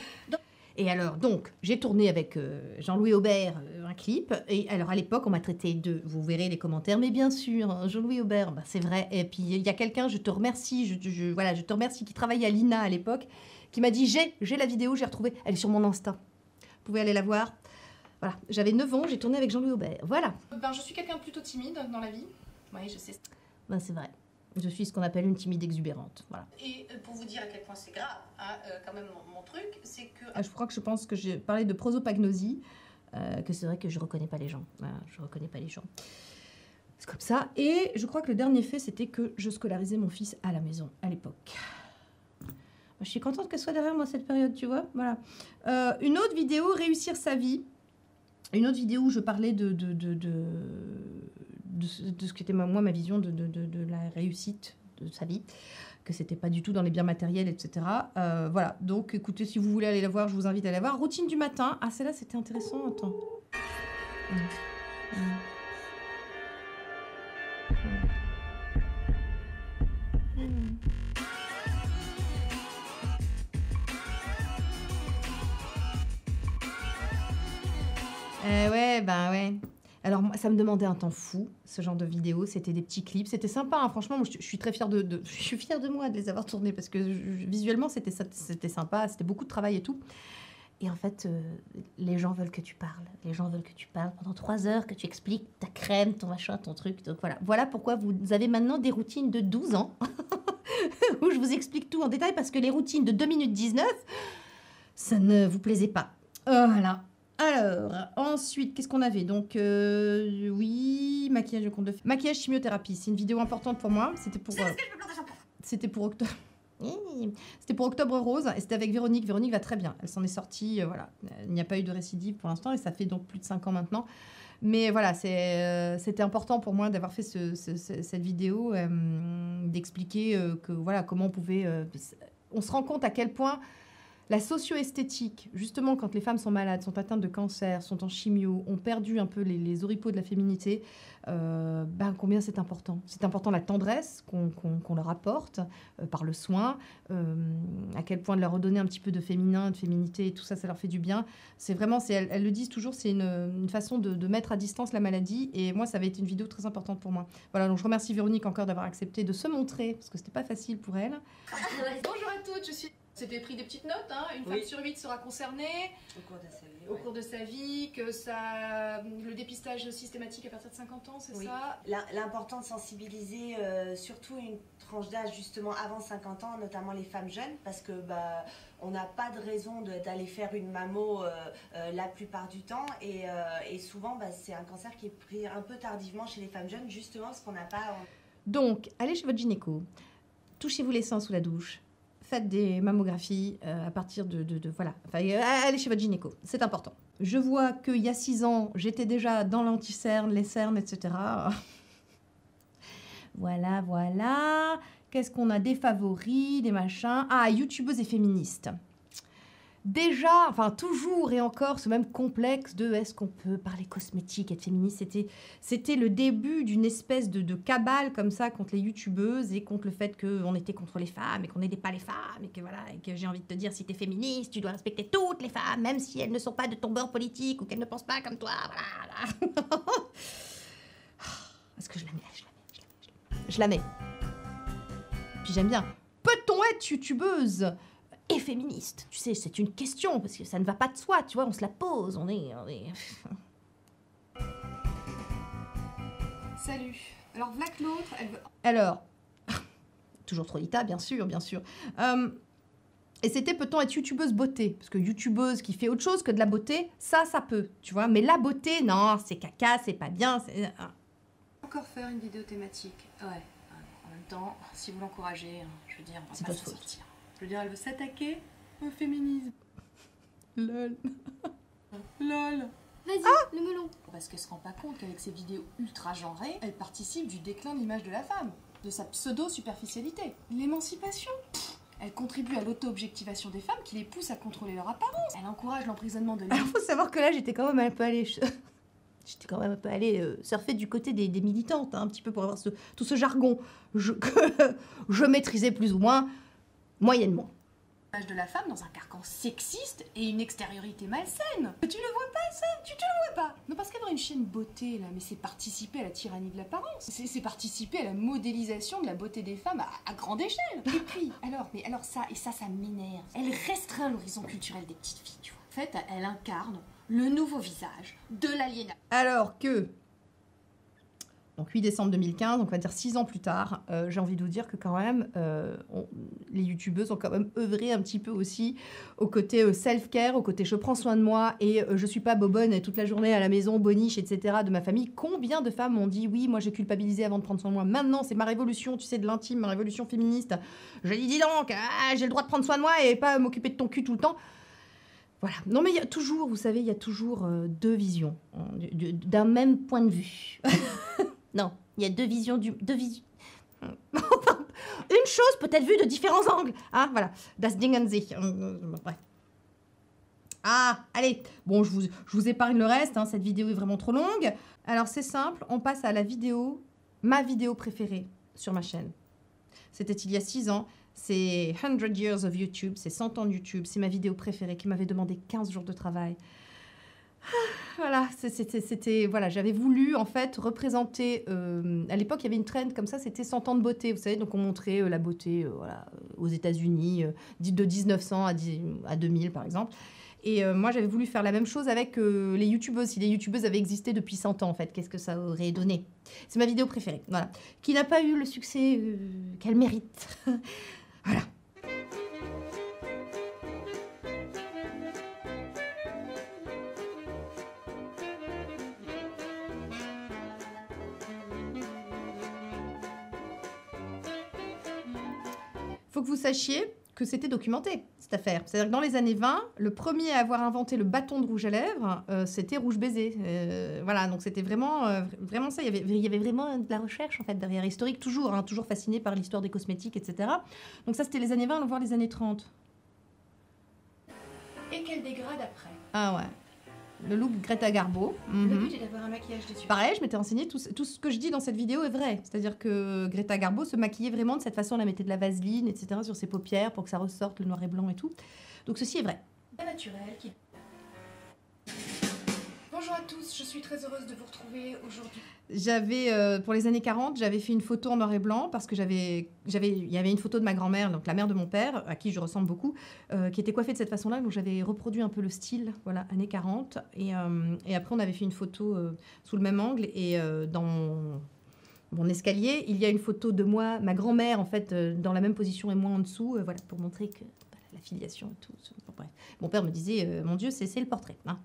Et alors, donc, j'ai tourné avec Jean-Louis Aubert un clip. Et alors, à l'époque, on m'a traité de... Vous verrez les commentaires, mais bien sûr, hein, Jean-Louis Aubert, bah, c'est vrai. Et puis, il y a quelqu'un, je te remercie, voilà, je te remercie, qui travaillait à l'INA à l'époque, qui m'a dit, j'ai la vidéo, j'ai retrouvée. Elle est sur mon Insta. Vous pouvez aller la voir. Voilà, j'avais 9 ans, j'ai tourné avec Jean-Louis Aubert. Voilà. Ben, je suis quelqu'un de plutôt timide dans la vie. Oui, je sais. Ben, c'est vrai. Je suis ce qu'on appelle une timide exubérante. Voilà. Et pour vous dire à quel point c'est grave, hein, quand même, mon truc, c'est que... Je pense que j'ai parlé de prosopagnosie, que c'est vrai que je reconnais pas les gens. Voilà, je reconnais pas les gens. C'est comme ça. Et je crois que le dernier fait, c'était que je scolarisais mon fils à la maison, à l'époque. Je suis contente qu'elle soit derrière moi cette période, tu vois. Voilà. Une autre vidéo, réussir sa vie. Une autre vidéo où je parlais de ce qu'était moi ma vision de la réussite de sa vie, que c'était pas du tout dans les biens matériels, etc. Voilà, donc écoutez, si vous voulez aller la voir, je vous invite à la voir. Routine du matin, ah celle-là c'était intéressant, attends. Ouais, bah ouais. Alors, ça me demandait un temps fou, ce genre de vidéo. C'était des petits clips. C'était sympa, hein. Franchement, moi, je suis très fière je suis fière de moi de les avoir tournés parce que visuellement, c'était sympa. C'était beaucoup de travail et tout. Et en fait, les gens veulent que tu parles. Les gens veulent que tu parles pendant 3 heures, que tu expliques ta crème, ton machin, ton truc. Donc voilà. Voilà pourquoi vous avez maintenant des routines de 12 ans où je vous explique tout en détail parce que les routines de 2 minutes 19, ça ne vous plaisait pas. Voilà. Alors, ensuite, qu'est-ce qu'on avait? Donc, oui, maquillage de compte de... Maquillage chimiothérapie, c'est une vidéo importante pour moi. C'était pour octobre. C'était pour Octobre Rose et c'était avec Véronique. Véronique va très bien. Elle s'en est sortie, voilà. Il n'y a pas eu de récidive pour l'instant et ça fait donc plus de 5 ans maintenant. Mais voilà, c'était important pour moi d'avoir fait cette vidéo, d'expliquer que voilà comment on pouvait... on se rend compte à quel point... La socio-esthétique, justement, quand les femmes sont malades, sont atteintes de cancer, sont en chimio, ont perdu un peu les oripeaux de la féminité, combien c'est important. C'est important la tendresse qu'on leur apporte par le soin, à quel point de leur redonner un petit peu de féminin, de féminité, et tout ça, ça leur fait du bien. C'est vraiment, elles le disent toujours, c'est une façon de mettre à distance la maladie. Et moi, ça avait été une vidéo très importante pour moi. Voilà, donc je remercie Véronique encore d'avoir accepté de se montrer, parce que c'était pas facile pour elle. Bonjour à toutes, je suis... C'était pris des petites notes, hein. Une femme sur 8 sera concernée au cours de sa vie, que le dépistage systématique à partir de 50 ans, c'est ça? L'important de sensibiliser surtout une tranche d'âge justement avant 50 ans, notamment les femmes jeunes, parce que on n'a pas de raison d'aller faire une mammo la plupart du temps, et souvent c'est un cancer qui est pris un peu tardivement chez les femmes jeunes, justement parce qu'on n'a pas... Donc, allez chez votre gynéco. touchez-vous les seins sous la douche. Faites des mammographies à partir voilà. Enfin, allez chez votre gynéco, c'est important. Je vois qu'il y a 6 ans, j'étais déjà dans l'anti-cerne, les cernes, etc. Voilà, voilà. Qu'est-ce qu'on a? Des favoris, des machins. Ah, youtubeuse et féministe. Déjà, enfin toujours et encore ce même complexe de est-ce qu'on peut parler cosmétique, être féministe, c'était le début d'une espèce de cabale comme ça contre les youtubeuses et contre le fait qu'on était contre les femmes et qu'on n'aidait pas les femmes et que voilà, et que j'ai envie de te dire, si t'es féministe, tu dois respecter toutes les femmes, même si elles ne sont pas de ton bord politique ou qu'elles ne pensent pas comme toi, voilà. Parce que je la mets, je la mets. Puis j'aime bien. Peut-on être youtubeuse et féministe? Tu sais, c'est une question, parce que ça ne va pas de soi, tu vois, on se la pose, on est... Salut. Alors, voilà que l'autre, elle veut... Alors, toujours Trollita, bien sûr, bien sûr. Et c'était peut-on être youtubeuse beauté? Parce que youtubeuse qui fait autre chose que de la beauté, ça peut, tu vois. Mais la beauté, non, c'est caca, c'est pas bien, c'est... Encore faire une vidéo thématique. Ouais. En même temps, si vous l'encouragez, je veux dire, on va pas s'en sortir. Je veux dire, elle veut s'attaquer au féminisme. Lol. Lol. Vas-y, le melon. Parce qu'elle se rend pas compte qu'avec ses vidéos ultra genrées, elle participe du déclin de l'image de la femme, de sa pseudo-superficialité. L'émancipation. Elle contribue à l'auto-objectivation des femmes qui les pousse à contrôler leur apparence. Elle encourage l'emprisonnement de l'homme. Alors, faut savoir que là, j'étais quand même un peu allée... J'étais quand même un peu allée surfer du côté des militantes, hein, un petit peu pour avoir tout ce jargon que je maîtrisais plus ou moins, moyennement. De la femme dans un carcan sexiste et une extériorité malsaine. Tu le vois pas, ça? Tu le vois pas? Non, parce qu'avoir une chaîne beauté, là, mais c'est participer à la tyrannie de l'apparence. C'est participer à la modélisation de la beauté des femmes à grande échelle. Et puis, alors ça m'énerve. Elle restreint l'horizon culturel des petites filles, tu vois. En fait, elle incarne le nouveau visage de l'aliénation. Alors que, donc 8 décembre 2015, donc on va dire 6 ans plus tard, j'ai envie de vous dire que quand même, les youtubeuses ont quand même œuvré un petit peu aussi au côté self-care, au côté je prends soin de moi et je suis pas bobonne toute la journée à la maison, boniche, etc. de ma famille. Combien de femmes ont dit oui, moi j'ai culpabilisé avant de prendre soin de moi. Maintenant, c'est ma révolution, tu sais, de l'intime, ma révolution féministe. Je dis donc, j'ai le droit de prendre soin de moi et pas m'occuper de ton cul tout le temps. Voilà. Non, mais il y a toujours, vous savez, il y a toujours deux visions d'un même point de vue. Non, il y a deux visions. Une chose peut être vue de différents angles. Ah, voilà. Das Dingen sich. Bref. Ah, allez. Bon, je vous épargne le reste. Hein, cette vidéo est vraiment trop longue. Alors, c'est simple. On passe à la vidéo, ma vidéo préférée sur ma chaîne. C'était il y a 6 ans. C'est 100 Years of YouTube, c'est 100 ans de YouTube, c'est ma vidéo préférée qui m'avait demandé 15 jours de travail. Voilà, voilà, j'avais voulu en fait représenter, à l'époque il y avait une trend comme ça, c'était 100 ans de beauté, vous savez, donc on montrait la beauté voilà, aux États-Unis de 1900 à 2000 par exemple. Et moi j'avais voulu faire la même chose avec les youtubeuses, si les youtubeuses avaient existé depuis 100 ans en fait, qu'est-ce que ça aurait donné? C'est ma vidéo préférée, voilà, qui n'a pas eu le succès qu'elle mérite. Voilà. Faut que vous sachiez que c'était documenté, cette affaire. C'est-à-dire que dans les années 20, le premier à avoir inventé le bâton de rouge à lèvres, c'était Rouge Baiser. Voilà, donc c'était vraiment ça. Il y avait vraiment de la recherche, en fait, derrière, historique, toujours, hein, toujours fasciné par l'histoire des cosmétiques, etc. Donc ça, c'était les années 20, voire les années 30. Et qu'elle dégrade après. Ah ouais. Le look Greta Garbo. Le but est d'avoir un maquillage dessus. Pareil, je m'étais renseignée, tout ce que je dis dans cette vidéo est vrai. C'est-à-dire que Greta Garbo se maquillait vraiment de cette façon, elle mettait de la vaseline, etc. sur ses paupières pour que ça ressorte le noir et blanc et tout. Donc ceci est vrai. Naturel qui... Bonjour à tous, je suis très heureuse de vous retrouver aujourd'hui. J'avais, pour les années 40, j'avais fait une photo en noir et blanc parce que il y avait une photo de ma grand-mère, donc la mère de mon père, à qui je ressemble beaucoup, qui était coiffée de cette façon-là, donc j'avais reproduit un peu le style, voilà, années 40. Et après, on avait fait une photo sous le même angle et dans mon escalier, il y a une photo de moi, ma grand-mère, en fait, dans la même position et moi en dessous, voilà, pour montrer que la filiation et tout. Bref. Mon père me disait, mon Dieu, c'est le portrait, hein.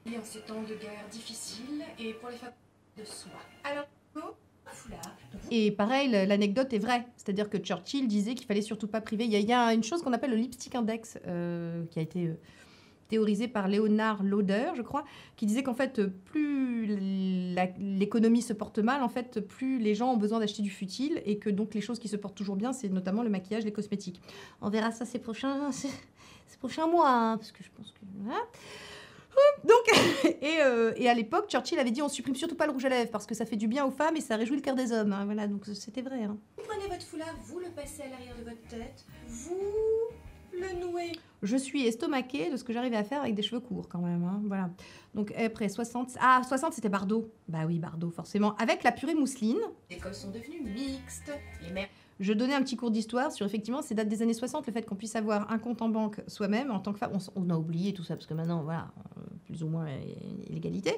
Et en ces temps de guerre difficiles et pour les femmes de soi. Alors, Et pareil, l'anecdote est vraie. C'est-à-dire que Churchill disait qu'il fallait surtout pas priver. Il y a une chose qu'on appelle le lipstick index, qui a été théorisé par Leonard Lauder, je crois, qui disait qu'en fait, plus l'économie se porte mal, en fait, plus les gens ont besoin d'acheter du futile, et que donc les choses qui se portent toujours bien, c'est notamment le maquillage, les cosmétiques. On verra ça ces prochains mois, hein, parce que je pense que... Voilà. Donc, et à l'époque, Churchill avait dit on supprime surtout pas le rouge à lèvres parce que ça fait du bien aux femmes et ça réjouit le cœur des hommes. Hein, voilà, donc c'était vrai. Hein. Vous prenez votre foulard, vous le passez à l'arrière de votre tête, vous le nouez. Je suis estomaquée de ce que j'arrivais à faire avec des cheveux courts quand même. Hein, voilà. Donc après 60... Ah, 60 c'était Bardot. Bah oui, Bardot forcément. Avec la purée mousseline. Les écoles sont devenues mixtes. Les mères... Je donnais un petit cours d'histoire sur effectivement ces dates des années 60, le fait qu'on puisse avoir un compte en banque soi-même en tant que femme. On a oublié tout ça parce que maintenant, voilà, plus ou moins l'égalité.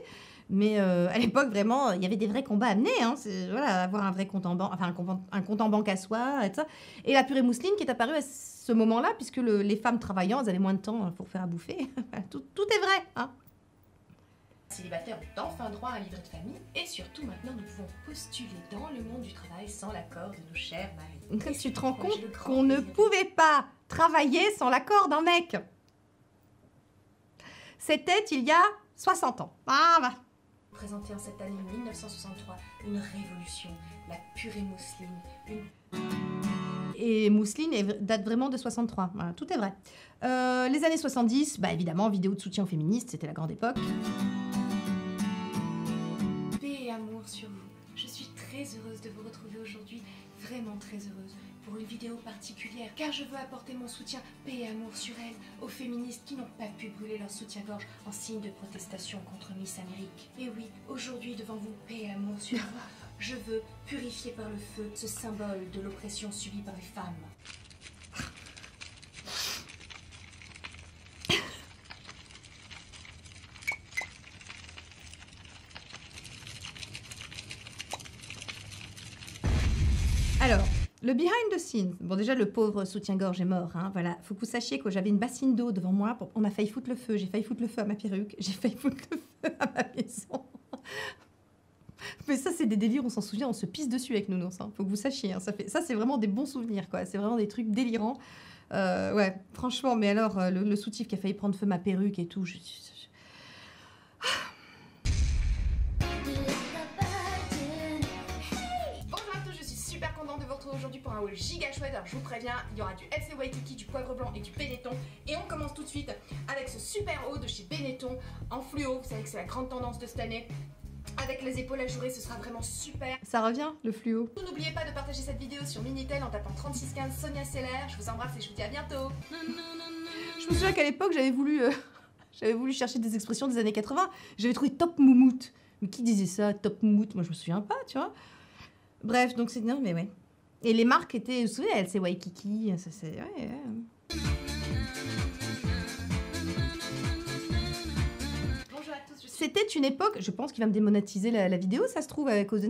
Mais à l'époque, vraiment, il y avait des vrais combats à mener. Hein, voilà, avoir un vrai compte en banque, enfin un compte en banque à soi, et tout ça. Et la purée mousseline qui est apparue à ce moment-là, puisque les femmes travaillant, elles avaient moins de temps pour faire à bouffer. tout est vrai. Hein. Célibataires ont enfin droit à un livret de famille et surtout maintenant nous pouvons postuler dans le monde du travail sans l'accord de nos chers maris. Tu te rends compte qu'on ne pouvait pas travailler sans l'accord d'un mec. C'était il y a 60 ans. Ah bah. Présenté en cette année 1963, une révolution, la purée mousseline, Et mousseline date vraiment de 63. Voilà, tout est vrai. Les années 70, bah évidemment, vidéo de soutien aux féministes, c'était la grande époque. Sur vous. Je suis très heureuse de vous retrouver aujourd'hui, vraiment très heureuse, pour une vidéo particulière, car je veux apporter mon soutien, paix et amour sur elles, aux féministes qui n'ont pas pu brûler leur soutien-gorge en signe de protestation contre Miss Amérique. Et oui, aujourd'hui devant vous, paix et amour sur vous, je veux purifier par le feu ce symbole de l'oppression subie par les femmes. Alors, le behind the scenes. Bon, déjà, le pauvre soutien-gorge est mort. Hein, voilà. Faut que vous sachiez que j'avais une bassine d'eau devant moi. On a failli foutre le feu. J'ai failli foutre le feu à ma perruque. J'ai failli foutre le feu à ma maison. Mais ça, c'est des délires, on s'en souvient, on se pisse dessus avec Nounours. Hein. Faut que vous sachiez. Hein, ça, c'est vraiment des bons souvenirs, quoi. C'est vraiment des trucs délirants. Ouais, franchement, mais alors, le soutif qui a failli prendre feu ma perruque et tout, aujourd'hui pour un haul giga chouette. Alors je vous préviens, il y aura du FC Waikiki, du poivre blanc et du Benetton. Et on commence tout de suite avec ce super haut de chez Benetton en fluo. Vous savez que c'est la grande tendance de cette année. Avec les épaules ajourées, ce sera vraiment super. Ça revient, le fluo. N'oubliez pas de partager cette vidéo sur Minitel en tapant 3615 Sonia Seller. Je vous embrasse et je vous dis à bientôt. Je me souviens qu'à l'époque, j'avais voulu chercher des expressions des années 80. J'avais trouvé top moumoute. Mais qui disait ça, top moumoute? Moi, je me souviens pas, tu vois. Bref, donc c'est... Non, mais ouais. Et les marques étaient... Vous vous souvenez, LC Waikiki, ça c'est... Ouais. Bonjour à tous, C'était une époque... Je pense qu'il va me démonétiser la vidéo, ça se trouve, à cause de...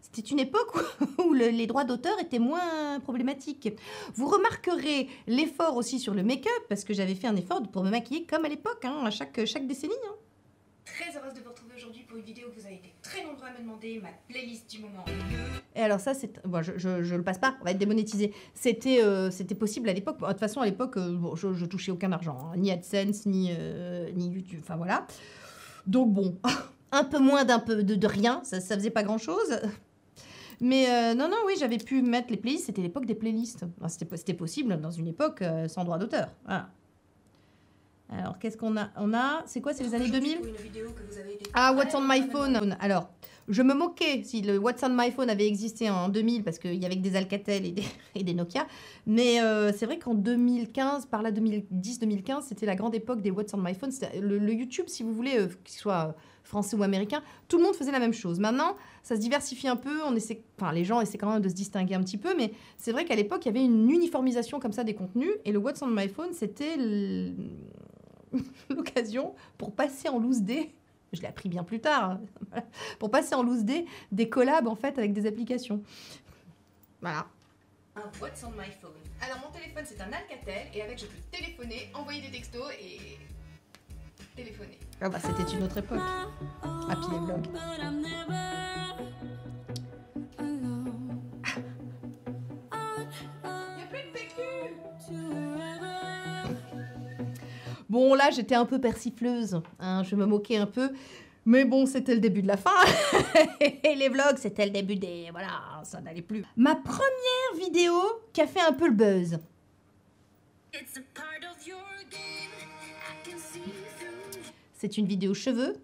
C'était une époque où les droits d'auteur étaient moins problématiques. Vous remarquerez l'effort aussi sur le make-up, parce que j'avais fait un effort pour me maquiller comme à l'époque, hein, à chaque décennie. Hein. Très heureuse de vous retrouver aujourd'hui pour une vidéo que vous avez été très nombreux à me demander, ma playlist du moment. Et alors ça, c'est... Bon, je le passe pas, on va être démonétisé. C'était possible à l'époque. De toute façon, à l'époque, bon, je touchais aucun argent, hein, ni AdSense, ni YouTube, enfin voilà. Donc bon, un peu moins de rien, ça faisait pas grand-chose. Mais non, oui, j'avais pu mettre les playlists, c'était l'époque des playlists. C'était possible dans une époque sans droit d'auteur, voilà. Alors, qu'est-ce qu'on a? C'est quoi, c'est les années 2000? Ah, What's on my phone? Alors, je me moquais si le What's on my phone avait existé en 2000, parce qu'il y avait que des Alcatel et des Nokia. Mais c'est vrai qu'en 2015, par là 2010-2015, c'était la grande époque des What's on my phone. Le YouTube, si vous voulez, qu'il soit français ou américain, tout le monde faisait la même chose. Maintenant, ça se diversifie un peu. Les gens essaient quand même de se distinguer un petit peu, mais c'est vrai qu'à l'époque, il y avait une uniformisation comme ça des contenus. Et le What's on my phone, c'était... l'occasion pour passer en loose day, je l'ai appris bien plus tard, hein, pour passer en loose day des collabs en fait avec des applications. Voilà. Un What's on my phone. Alors mon téléphone c'est un Alcatel et avec je peux téléphoner, envoyer des textos et téléphoner. Ah bah c'était une autre époque. Happy les vlogs. Bon, là, j'étais un peu persifleuse, hein, je me moquais un peu. Mais bon, c'était le début de la fin. Et les vlogs, c'était le début des... Voilà, ça n'allait plus. Ma première vidéo qui a fait un peu le buzz. C'est une vidéo cheveux.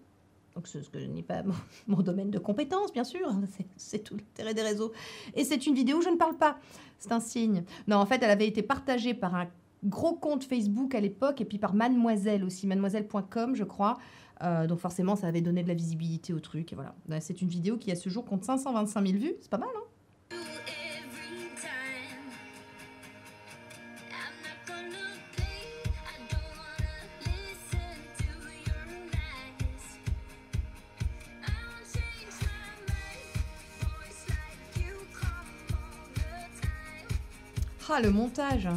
Donc, ce que n'est pas mon domaine de compétence, bien sûr. C'est tout l'intérêt des réseaux. Et c'est une vidéo où je ne parle pas. C'est un signe. Non, en fait, elle avait été partagée par un gros compte Facebook à l'époque et puis par Mademoiselle aussi, mademoiselle.com, je crois. Donc forcément, ça avait donné de la visibilité au truc. Et voilà. C'est une vidéo qui, à ce jour, compte 525 000 vues. C'est pas mal, hein? Ah, le montage.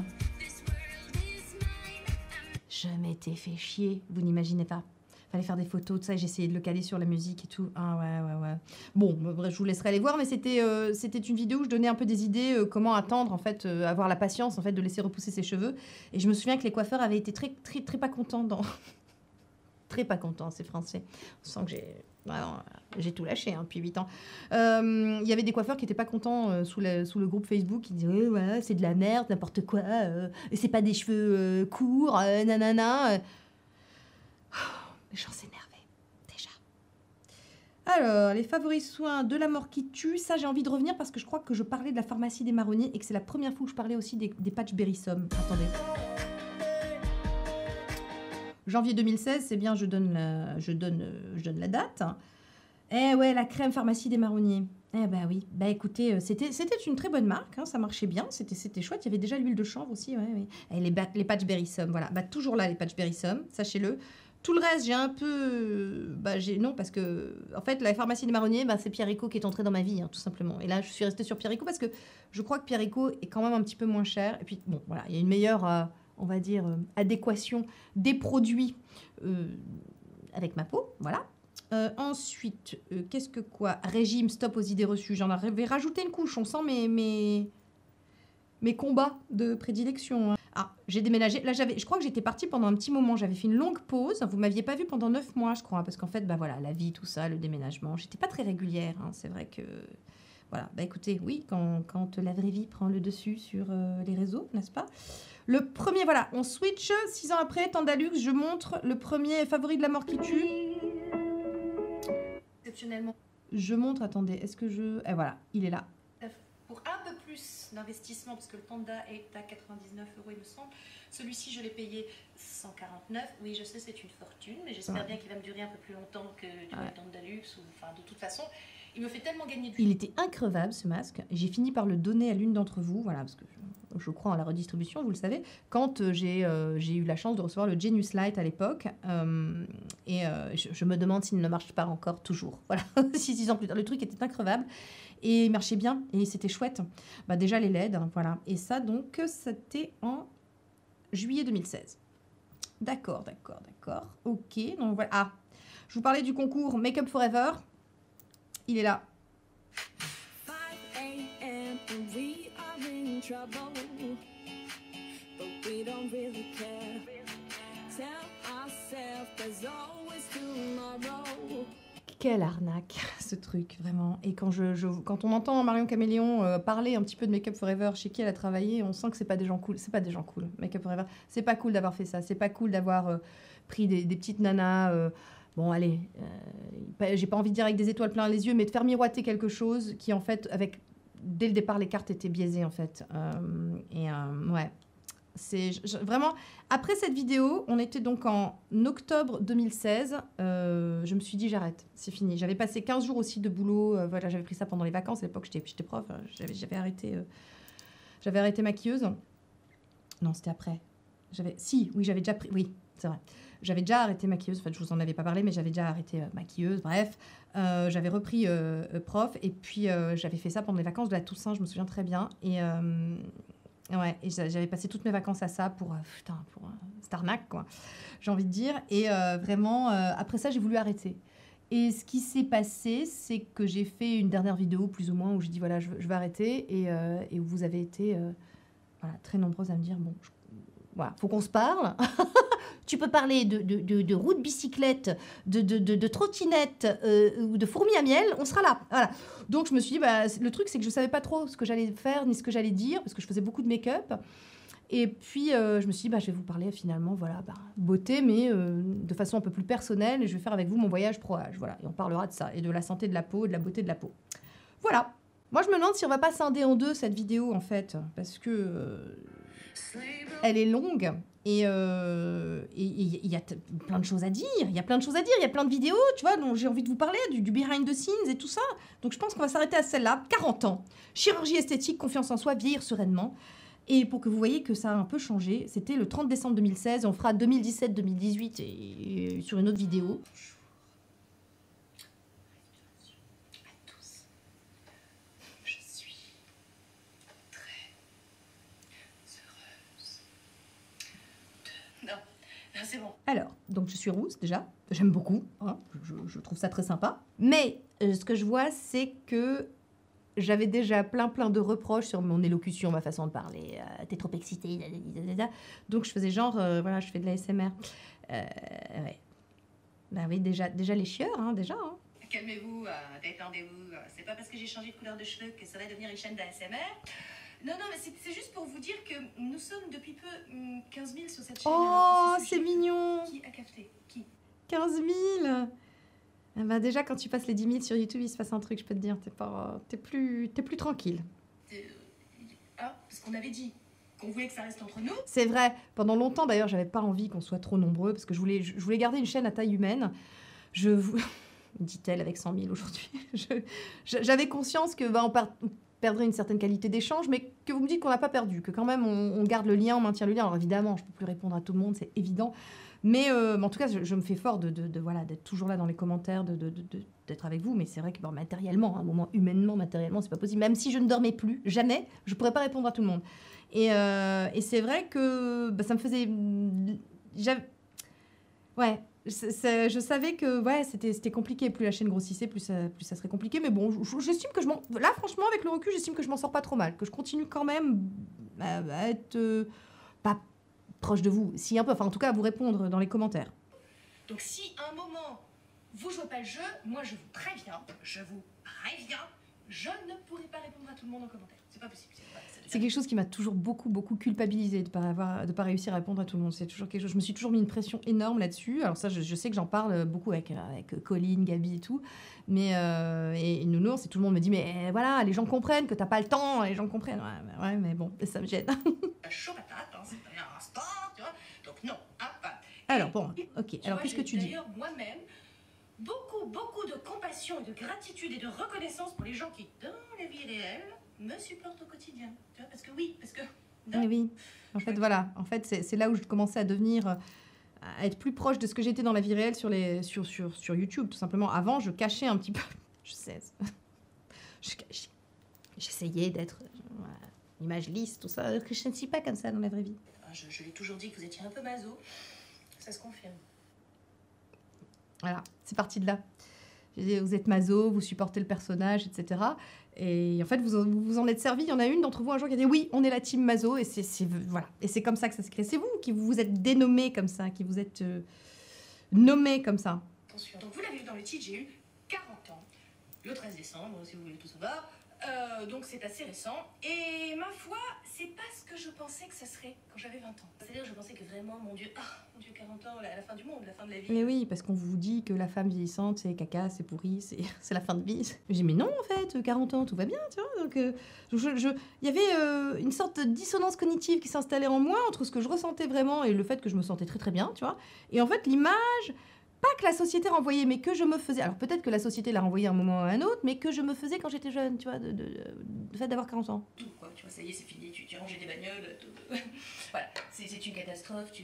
Je m'étais fait chier, vous n'imaginez pas. Fallait faire des photos, tout ça, j'ai essayé de le caler sur la musique et tout. Ah ouais. Bon, bref, je vous laisserai aller voir, mais c'était une vidéo où je donnais un peu des idées, comment attendre, en fait, avoir la patience, en fait, de laisser repousser ses cheveux. Et je me souviens que les coiffeurs avaient été très pas contents dans... Très pas contents, c'est français. On sent que j'ai tout lâché, hein, depuis 8 ans. Il y avait des coiffeurs qui n'étaient pas contents sous le groupe Facebook, qui disaient ouais, c'est de la merde, n'importe quoi, c'est pas des cheveux courts, nanana. Les gens s'énervaient, déjà. Alors, les favoris soins de la mort qui tue, ça j'ai envie de revenir parce que je crois que je parlais de la pharmacie des marronniers et que c'est la première fois où je parlais aussi des patchs Berrysom. Attendez. Janvier 2016, c'est bien, je donne la date. Eh ouais, la crème pharmacie des marronniers. Eh ben oui, bah écoutez, c'était une très bonne marque, hein, ça marchait bien, c'était chouette. Il y avait déjà l'huile de chanvre aussi, ouais. Et les patchs Berrysom, voilà. Bah toujours là, les patchs Berrysom, sachez-le. Tout le reste, j'ai un peu... non, parce que, en fait, la pharmacie des marronniers, c'est Pierrico qui est entré dans ma vie, hein, tout simplement. Et là, je suis restée sur Pierrico parce que je crois que Pierrico est quand même un petit peu moins cher. Et puis, bon, voilà, il y a une meilleure... on va dire, adéquation des produits avec ma peau, voilà. Ensuite, qu'est-ce que quoi? Régime, stop aux idées reçues. J'en avais rajouté une couche, on sent mes combats de prédilection. Hein. Ah, j'ai déménagé. Là, je crois que j'étais partie pendant un petit moment. J'avais fait une longue pause. Vous ne m'aviez pas vue pendant 9 mois, je crois. Parce qu'en fait, voilà, la vie, tout ça, le déménagement. J'étais pas très régulière. Hein. C'est vrai que... Voilà, écoutez, oui, quand la vraie vie prend le dessus sur les réseaux, n'est-ce pas? Le premier, voilà, on switch. 6 ans après, Tandalux, je montre le premier favori de la mort qui tue. Exceptionnellement. Je montre, attendez, est-ce que je... Eh voilà, il est là. Pour un peu plus d'investissement, parce que le Panda est à 99 €, il me semble. Celui-ci, je l'ai payé 149. Oui, je sais, c'est une fortune, mais j'espère bien qu'il va me durer un peu plus longtemps que le Tandalux. Enfin, de toute façon, il me fait tellement gagner du... Il était increvable, ce masque. J'ai fini par le donner à l'une d'entre vous, voilà, parce que je crois en la redistribution, vous le savez, quand j'ai eu la chance de recevoir le Genius Light à l'époque. Je me demande s'il ne marche pas encore toujours. Voilà, 6 ans plus tard. Le truc était increvable. Et il marchait bien, et c'était chouette. Déjà, les LED, hein, voilà. Et ça, donc, c'était en juillet 2016. D'accord. Ok, donc voilà. Ah, je vous parlais du concours Make Up Forever. Il est là. Quelle arnaque, ce truc, vraiment. Et quand on entend Marion Caméléon parler un petit peu de Make Up Forever, chez qui elle a travaillé, on sent que c'est pas des gens cool. C'est pas des gens cool, Make Up Forever. C'est pas cool d'avoir fait ça. C'est pas cool d'avoir pris des petites nanas... Bon, allez, j'ai pas envie de dire avec des étoiles plein les yeux, mais de faire miroiter quelque chose qui, en fait, dès le départ, les cartes étaient biaisées, en fait. Ouais. Vraiment, après cette vidéo, on était donc en octobre 2016, je me suis dit j'arrête, c'est fini. J'avais passé 15 jours aussi de boulot, voilà, j'avais pris ça pendant les vacances, à l'époque j'étais prof, j'avais arrêté maquilleuse. Non, c'était après. J'avais déjà pris, oui, c'est vrai. J'avais déjà arrêté maquilleuse, en fait je vous en avais pas parlé, mais j'avais déjà arrêté maquilleuse, bref. J'avais repris prof, et puis j'avais fait ça pendant les vacances de la Toussaint, je me souviens très bien, ouais, et j'avais passé toutes mes vacances à ça pour cette arnaque, quoi, j'ai envie de dire. Et vraiment, après ça, j'ai voulu arrêter. Et ce qui s'est passé, c'est que j'ai fait une dernière vidéo, plus ou moins, où j'ai dit, voilà, je vais arrêter. Et où vous avez été très nombreuses à me dire, bon, Voilà, faut qu'on se parle. Tu peux parler de roues de bicyclette, de trottinette ou de fourmis à miel, on sera là. Voilà. Donc je me suis dit, bah, le truc c'est que je savais pas trop ce que j'allais faire ni ce que j'allais dire parce que je faisais beaucoup de make-up. Et puis je me suis dit, bah, je vais vous parler finalement, voilà, bah, beauté, mais de façon un peu plus personnelle. Et je vais faire avec vous mon voyage pro-âge. Voilà. Et on parlera de ça et de la santé de la peau et de la beauté de la peau. Voilà. Moi je me demande si on va pas scinder en deux cette vidéo en fait, parce que elle est longue. Et il y a plein de choses à dire, il y a plein de vidéos, tu vois, dont j'ai envie de vous parler, du behind the scenes et tout ça. Donc je pense qu'on va s'arrêter à celle-là. 40 ans, chirurgie esthétique, confiance en soi, vieillir sereinement. Et pour que vous voyez que ça a un peu changé, c'était le 30 décembre 2016, on fera 2017-2018 et sur une autre vidéo. C'est bon. Alors, donc je suis rousse déjà, j'aime beaucoup, hein, je trouve ça très sympa. Mais ce que je vois, c'est que j'avais déjà plein de reproches sur mon élocution, ma façon de parler. T'es trop excitée, donc je faisais genre, voilà, je fais de la SMR. Ouais. Ben oui, déjà les chieurs, hein, déjà. Hein. Calmez-vous, détendez-vous. C'est pas parce que j'ai changé de couleur de cheveux que ça va devenir une chaîne d'ASMR. Non, mais c'est juste pour vous dire que nous sommes depuis peu 15 000 sur cette chaîne. Oh, c'est mignon. Qui a capté? Qui? 15 000. Ah bah déjà, quand tu passes les 10 000 sur YouTube, il se passe un truc, je peux te dire. T'es plus tranquille. Ah, parce qu'on avait dit qu'on voulait que ça reste entre nous. C'est vrai. Pendant longtemps, d'ailleurs, j'avais pas envie qu'on soit trop nombreux, parce que je voulais garder une chaîne à taille humaine. Dit-elle avec 100 000 aujourd'hui. J'avais conscience que on perdrait une certaine qualité d'échange, mais que vous me dites qu'on n'a pas perdu, que quand même on garde le lien, on maintient le lien. Alors évidemment, je ne peux plus répondre à tout le monde, c'est évident, mais en tout cas, je me fais fort voilà, d'être toujours là dans les commentaires, d'être avec vous, mais c'est vrai que matériellement, à un moment, humainement, matériellement, c'est pas possible. Même si je ne dormais plus, jamais, je ne pourrais pas répondre à tout le monde. Et c'est vrai que ça me faisait... Ouais. Je savais que ouais, c'était compliqué. Plus la chaîne grossissait, plus ça serait compliqué. Mais bon, j'estime que là, franchement, avec le recul, j'estime que je m'en sors pas trop mal. Que je continue quand même à être pas proche de vous. Si un peu, enfin en tout cas à vous répondre dans les commentaires. Donc si à un moment, vous jouez pas le jeu, moi je vous préviens, je ne pourrai pas répondre à tout le monde en commentaire. C'est pas possible. C'est quelque chose qui m'a toujours beaucoup culpabilisée de pas réussir à répondre à tout le monde. C'est toujours quelque chose. Je me suis toujours mis une pression énorme là-dessus. Alors ça, je sais que j'en parle beaucoup avec Colline, Gabi et tout. Mais et Nounours, tout le monde me dit mais voilà, les gens comprennent que t'as pas le temps, les gens comprennent. Ouais, mais bon, ça me gêne. Chaud patate, hein, c'est un instant, tu vois. Donc non, pas. Alors bon, ok. Alors qu'est-ce que tu dis? D'ailleurs, moi-même, beaucoup de compassion et de gratitude et de reconnaissance pour les gens qui, dans la vie réelle, me supportent au quotidien. Tu vois, parce que... Oui. En fait, voilà. En fait, c'est là où je commençais à devenir... à être plus proche de ce que j'étais dans la vie réelle sur YouTube, tout simplement. Avant, je cachais un petit peu... Je sais. J'essayais d'être... image lisse, tout ça. Que je ne suis pas comme ça dans la vraie vie. Je l'ai toujours dit que vous étiez un peu maso. Ça se confirme. Voilà, c'est parti de là. Vous êtes maso, vous supportez le personnage, etc. Et en fait, vous en êtes servi. Il y en a une d'entre vous un jour qui a dit oui, on est la team maso. Et voilà. Et c'est comme ça que ça se crée. C'est vous qui vous êtes dénommé comme ça, qui vous êtes nommé comme ça. Attention. Donc vous l'avez vu dans le titre, j'ai eu 40 ans. Le 13 décembre, si vous voulez tout savoir. Donc c'est assez récent. Et ma foi, c'est pas ce que je pensais que ce serait quand j'avais 20 ans. C'est-à-dire, je pensais que vraiment, mon Dieu, 40 ans, la fin du monde, la fin de la vie. Mais oui, parce qu'on vous dit que la femme vieillissante, c'est caca, c'est pourri, c'est la fin de vie. J'ai dit, mais non, en fait, 40 ans, tout va bien, tu vois. Donc, il y avait une sorte de dissonance cognitive qui s'installait en moi entre ce que je ressentais vraiment et le fait que je me sentais très bien, tu vois. Et en fait, l'image... Pas que la société renvoyait, mais que je me faisais... Alors peut-être que la société l'a renvoyé à un moment ou à un autre, mais que je me faisais quand j'étais jeune, tu vois, de fait d'avoir 40 ans. Tout, quoi. Tu vois, ça y est, c'est fini, tu ranges des bagnoles, tout. Voilà, c'est une catastrophe, tu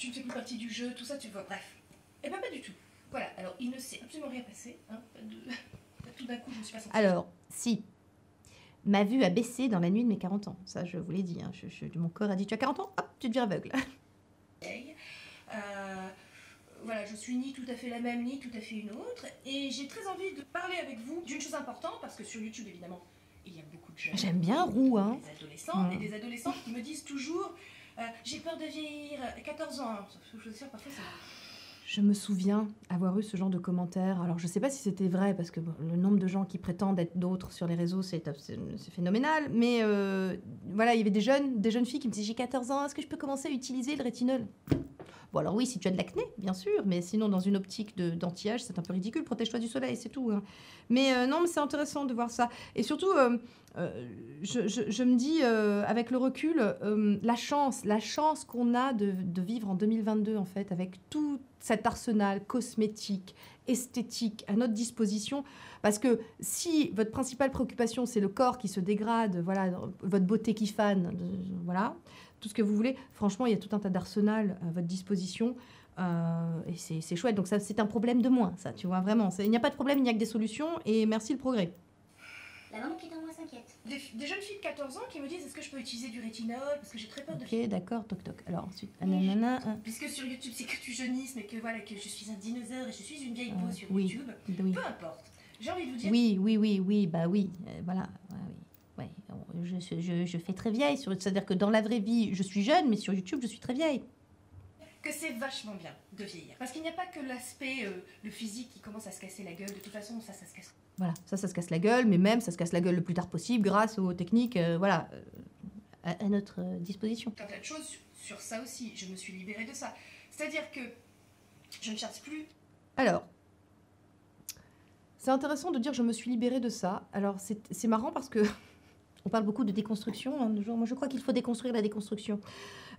ne fais plus partie du jeu, tout ça, tu vois, bref. Eh ben, pas du tout. Voilà, alors il ne s'est absolument rien passé, hein, tout d'un coup, je me suis pas sentie... Alors, si... Ma vue a baissé dans la nuit de mes 40 ans. Ça, je vous l'ai dit. Hein. Mon corps a dit, tu as 40 ans, hop, tu deviens aveugle. Voilà, je suis ni tout à fait la même, ni tout à fait une autre. Et j'ai très envie de parler avec vous d'une chose importante, parce que sur YouTube, évidemment, il y a beaucoup de jeunes. J'aime bien Roux, hein. Des adolescents et des adolescentes qui me disent toujours J'ai peur de vieillir, 14 ans. Je veux dire, parfois ça... Je me souviens avoir eu ce genre de commentaires. Alors, je ne sais pas si c'était vrai, parce que bon, le nombre de gens qui prétendent être d'autres sur les réseaux, c'est phénoménal. Mais voilà, il y avait des jeunes filles qui me disaient « J'ai 14 ans, est-ce que je peux commencer à utiliser le rétinol ?» Bon, alors oui, si tu as de l'acné, bien sûr, mais sinon, dans une optique d'anti-âge, c'est un peu ridicule. Protège-toi du soleil, c'est tout. Hein. Mais non, mais c'est intéressant de voir ça. Et surtout, je me dis, avec le recul, la chance qu'on a de vivre en 2022, en fait, avec tout cet arsenal cosmétique, esthétique à notre disposition. Parce que si votre principale préoccupation, c'est le corps qui se dégrade, voilà, votre beauté qui fane, voilà, tout ce que vous voulez, franchement, il y a tout un tas d'arsenal à votre disposition. Et c'est chouette. Donc ça, c'est un problème de moins, ça, tu vois, vraiment. Il n'y a pas de problème, il n'y a que des solutions. Et merci le progrès. La maman qui est en moi s'inquiète. Des jeunes filles de 14 ans qui me disent est-ce que je peux utiliser du rétinol parce que j'ai très peur de... Ok, d'accord, toc toc. Alors ensuite, Puisque sur YouTube c'est que du jeunisme et que voilà que je suis un dinosaure et je suis une vieille peau sur oui, YouTube, oui. peu importe. J'ai envie de vous dire... Oui, bah oui, voilà. Ouais, je fais très vieille. C'est-à-dire que dans la vraie vie, je suis jeune, mais sur YouTube, je suis très vieille. Que c'est vachement bien de vieillir. Parce qu'il n'y a pas que l'aspect, le physique qui commence à se casser la gueule. De toute façon, ça se casse. Voilà, ça se casse la gueule, mais même ça se casse la gueule le plus tard possible grâce aux techniques, voilà, à notre disposition. T'as plein de choses sur ça aussi. Je me suis libérée de ça. C'est-à-dire que je ne cherche plus... Alors, c'est intéressant de dire je me suis libérée de ça. Alors, c'est marrant parce que on parle beaucoup de déconstruction. Hein, moi, je crois qu'il faut déconstruire la déconstruction.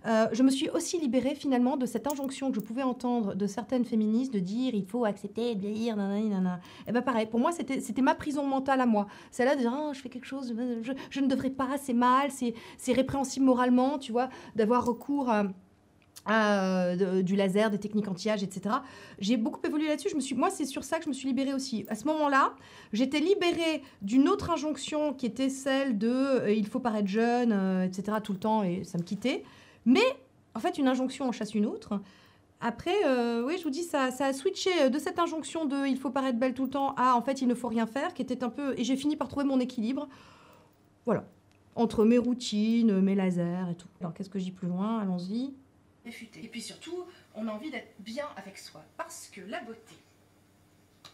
Je me suis aussi libérée finalement de cette injonction que je pouvais entendre de certaines féministes de dire il faut accepter de vieillir, nanana. Et bien pareil, pour moi c'était ma prison mentale à moi. Celle-là de dire oh, je fais quelque chose, je ne devrais pas, c'est mal, c'est répréhensible moralement, tu vois, d'avoir recours à du laser, des techniques anti-âge, etc. J'ai beaucoup évolué là-dessus. Moi, c'est sur ça que je me suis libérée aussi. À ce moment-là, j'étais libérée d'une autre injonction qui était celle de il faut paraître jeune, etc. tout le temps, et ça me quittait. Mais, en fait, une injonction en chasse une autre. Après, oui, je vous dis, ça a switché de cette injonction de « il faut paraître belle tout le temps » à « en fait, il ne faut rien faire », qui était un peu... Et j'ai fini par trouver mon équilibre. Voilà. Entre mes routines, mes lasers et tout. Alors, qu'est-ce que je dis plus loin? Allons-y. Et puis surtout, on a envie d'être bien avec soi. Parce que la beauté...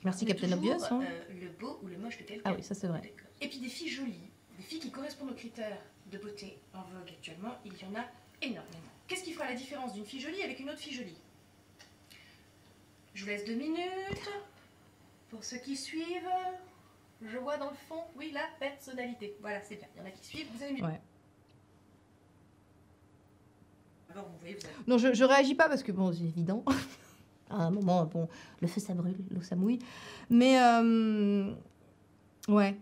Merci, Captain Obvious. Hein. Le beau ou le moche de quelqu'un. Ah oui, ça c'est vrai. Et puis des filles jolies, des filles qui correspondent aux critères de beauté en vogue actuellement, il y en a énormément. Qu'est-ce qui fera la différence d'une fille jolie avec une autre fille jolie? Je vous laisse 2 minutes. Pour ceux qui suivent, je vois dans le fond, oui, la personnalité. Voilà, c'est bien. Il y en a qui suivent, vous avez mis. Ouais. Alors, vous voyez, vous avez... Non, je réagis pas parce que bon, c'est évident. À un moment, bon, le feu ça brûle, l'eau ça mouille. Mais ouais,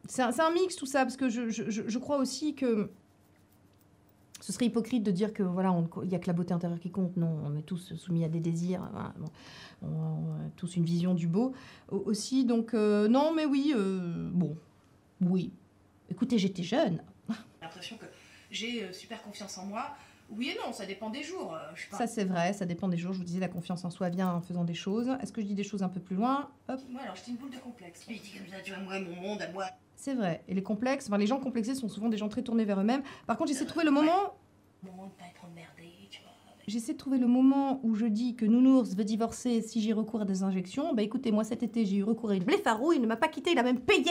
c'est un mix tout ça parce que je crois aussi que ce serait hypocrite de dire que voilà, il y a que la beauté intérieure qui compte. Non, on est tous soumis à des désirs. Voilà, bon, on a tous une vision du beau aussi. Donc non, mais oui, bon, oui. Écoutez, j'étais jeune. J'ai l'impression que j'ai super confiance en moi. Oui et non, ça dépend des jours. Je sais pas. Ça, c'est vrai, ça dépend des jours. Je vous disais, la confiance en soi vient en faisant des choses. Est-ce que je dis des choses un peu plus loin? Hop. Moi, alors, j'étais une boule de complexe. Oui, dit comme ça, tu vois, moi, mon monde, à moi. C'est vrai. Et les complexes, enfin, les gens complexés sont souvent des gens très tournés vers eux-mêmes. Par contre, j'essaie de trouver le moment... Mon monde pas être emmerdé, tu vois. J'essaie de trouver le moment où je dis que Nounours veut divorcer si j'ai recours à des injections. Bah écoutez, moi, cet été, j'ai eu recours à une blépharouille. Il ne m'a pas quitté, il a même payé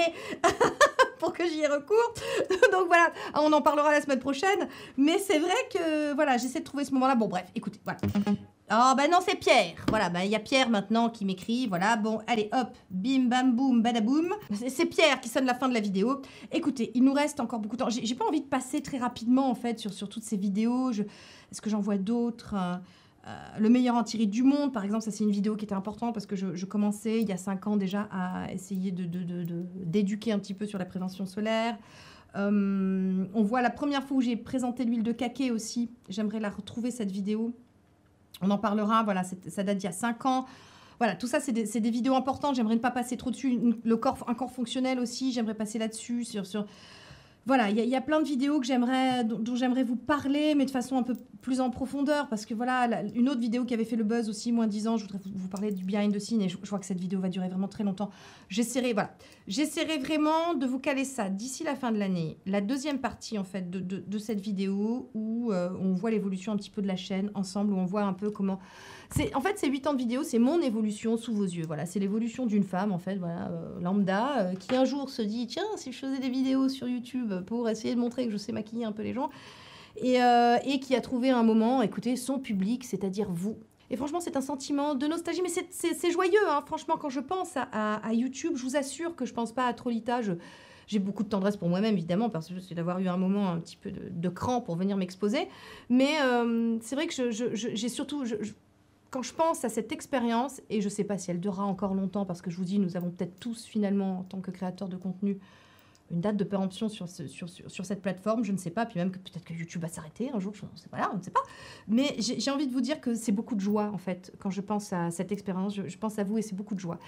pour que j'y ai recours. Donc voilà, on en parlera la semaine prochaine. Mais c'est vrai que, voilà, j'essaie de trouver ce moment-là. Bon, bref, écoutez, voilà. Oh, bah non, c'est Pierre. Voilà, bah il y a Pierre maintenant qui m'écrit. Voilà, bon, allez, hop, bim, bam, boum, badaboum. C'est Pierre qui sonne la fin de la vidéo. Écoutez, il nous reste encore beaucoup de temps. J'ai pas envie de passer très rapidement, en fait, sur toutes ces vidéos. Est-ce que j'en vois d'autres le meilleur anti-rides du monde, par exemple, ça c'est une vidéo qui était importante parce que je commençais il y a 5 ans déjà à essayer d'éduquer un petit peu sur la prévention solaire. On voit la première fois où j'ai présenté l'huile de cacao aussi. J'aimerais la retrouver, cette vidéo. On en parlera, voilà, ça date d'il y a 5 ans. Voilà, tout ça, c'est des vidéos importantes. J'aimerais ne pas passer trop dessus. Un corps fonctionnel aussi, j'aimerais passer là-dessus. Voilà, il y a plein de vidéos que dont j'aimerais vous parler, mais de façon un peu plus en profondeur, parce que voilà, une autre vidéo qui avait fait le buzz aussi, moins 10 ans, je voudrais vous parler du behind the scene, et je vois que cette vidéo va durer vraiment très longtemps. J'essaierai vraiment de vous caler ça d'ici la fin de l'année. La deuxième partie, en fait, de cette vidéo, où on voit l'évolution un petit peu de la chaîne ensemble, où on voit un peu comment... En fait, ces 8 ans de vidéo, c'est mon évolution sous vos yeux. Voilà, c'est l'évolution d'une femme, en fait, voilà, lambda, qui un jour se dit, tiens, si je faisais des vidéos sur YouTube pour essayer de montrer que je sais maquiller un peu les gens, et qui a trouvé un moment, écoutez, son public, c'est-à-dire vous. Et franchement, c'est un sentiment de nostalgie, mais c'est joyeux, hein. Franchement, quand je pense à YouTube, je vous assure que je pense pas à Trollita. J'ai beaucoup de tendresse pour moi-même, évidemment, parce que c'est d'avoir eu un moment un petit peu de cran pour venir m'exposer. Mais c'est vrai que j'ai surtout... Quand je pense à cette expérience, et je ne sais pas si elle durera encore longtemps, parce que je vous dis, nous avons peut-être tous finalement, en tant que créateurs de contenu, une date de péremption sur cette plateforme, je ne sais pas, puis même que peut-être que YouTube va s'arrêter un jour, on ne sait pas. Mais j'ai envie de vous dire que c'est beaucoup de joie, en fait, quand je pense à cette expérience, je pense à vous et c'est beaucoup de joie.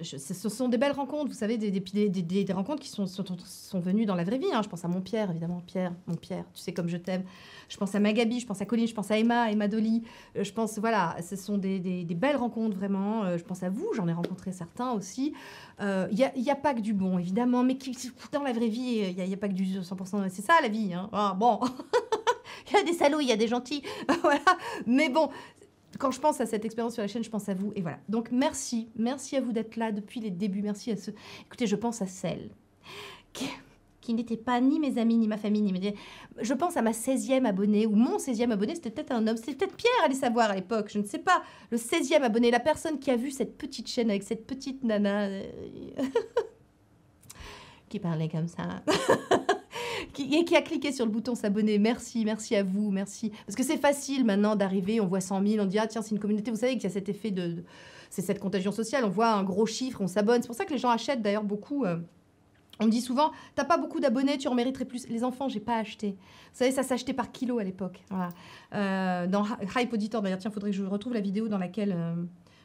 Ce sont des belles rencontres, vous savez, des rencontres qui sont venues dans la vraie vie, hein. Je pense à mon Pierre, évidemment, mon Pierre, tu sais comme je t'aime. Je pense à Magabi, je pense à Colline, je pense à Emma Dolly. Je pense, voilà, ce sont des belles rencontres, vraiment. Je pense à vous, j'en ai rencontré certains aussi. Il n'y a pas que du bon, évidemment, mais dans la vraie vie, il n'y a pas que du 100%. C'est ça, la vie, hein. Ah, bon, il y a des salauds, il y a des gentils. Voilà. Mais bon, quand je pense à cette expérience sur la chaîne, je pense à vous. Et voilà. Donc, merci à vous d'être là depuis les débuts. Merci à ceux... Écoutez, je pense à celle qui n'étaient pas ni mes amis, ni ma famille, ni mes... Je pense à ma 16e abonnée, ou mon 16e abonné, c'était peut-être un homme, c'était peut-être Pierre, allez savoir à l'époque, je ne sais pas. Le 16e abonné, la personne qui a vu cette petite chaîne avec cette petite nana qui parlait comme ça, qui a cliqué sur le bouton s'abonner. Merci à vous, merci. Parce que c'est facile maintenant d'arriver, on voit 100 000, on dit, ah tiens, c'est une communauté, vous savez qu'il y a cet effet c'est cette contagion sociale, on voit un gros chiffre, on s'abonne. C'est pour ça que les gens achètent d'ailleurs beaucoup... On me dit souvent, t'as pas beaucoup d'abonnés, tu en mériterais plus. Les enfants, j'ai pas acheté. Vous savez, ça s'achetait par kilo à l'époque. Voilà. Dans Hype Auditor, d'ailleurs, tiens, faudrait que je retrouve la vidéo dans laquelle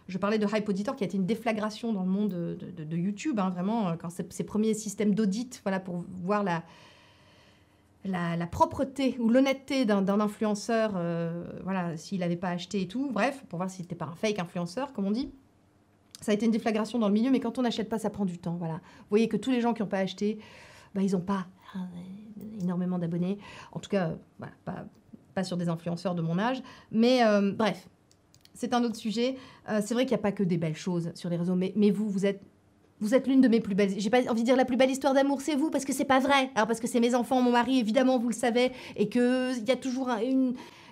je parlais de Hype Auditor, qui a été une déflagration dans le monde de YouTube, hein, vraiment, quand ces premiers systèmes d'audit, voilà, pour voir la propreté ou l'honnêteté d'un influenceur, voilà, s'il n'avait pas acheté et tout. Bref, pour voir s'il n'était pas un fake influenceur, comme on dit. Ça a été une déflagration dans le milieu, mais quand on n'achète pas, ça prend du temps. Voilà. Vous voyez que tous les gens qui n'ont pas acheté, bah, ils n'ont pas énormément d'abonnés. En tout cas, voilà, pas sur des influenceurs de mon âge. Mais bref, c'est un autre sujet. C'est vrai qu'il n'y a pas que des belles choses sur les réseaux, mais vous êtes l'une de mes plus belles... J'ai pas envie de dire la plus belle histoire d'amour, c'est vous, parce que c'est pas vrai. Alors parce que c'est mes enfants, mon mari, évidemment, vous le savez, et qu'il y a toujours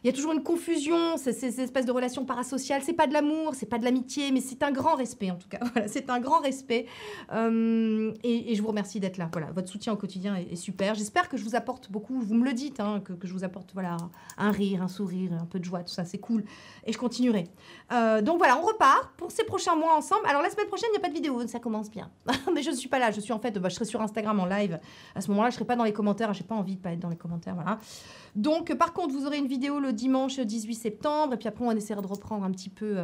il y a toujours une confusion, ces espèces de relations parasociales. C'est pas de l'amour, c'est pas de l'amitié, mais c'est un grand respect en tout cas. Voilà, c'est un grand respect. Et je vous remercie d'être là. Voilà, votre soutien au quotidien est super. J'espère que je vous apporte beaucoup. Vous me le dites, hein, que je vous apporte voilà, un rire, un sourire, un peu de joie, tout ça, c'est cool. Et je continuerai. Donc voilà, on repart pour ces prochains mois ensemble. Alors la semaine prochaine, il n'y a pas de vidéo, ça commence bien. Mais je ne suis pas là. Je suis en fait, je serai sur Instagram en live. À ce moment-là, je ne serai pas dans les commentaires. J'ai pas envie de pas être dans les commentaires. Voilà. Donc, par contre, vous aurez une vidéo le dimanche 18 septembre. Et puis après, on essaiera de reprendre un petit peu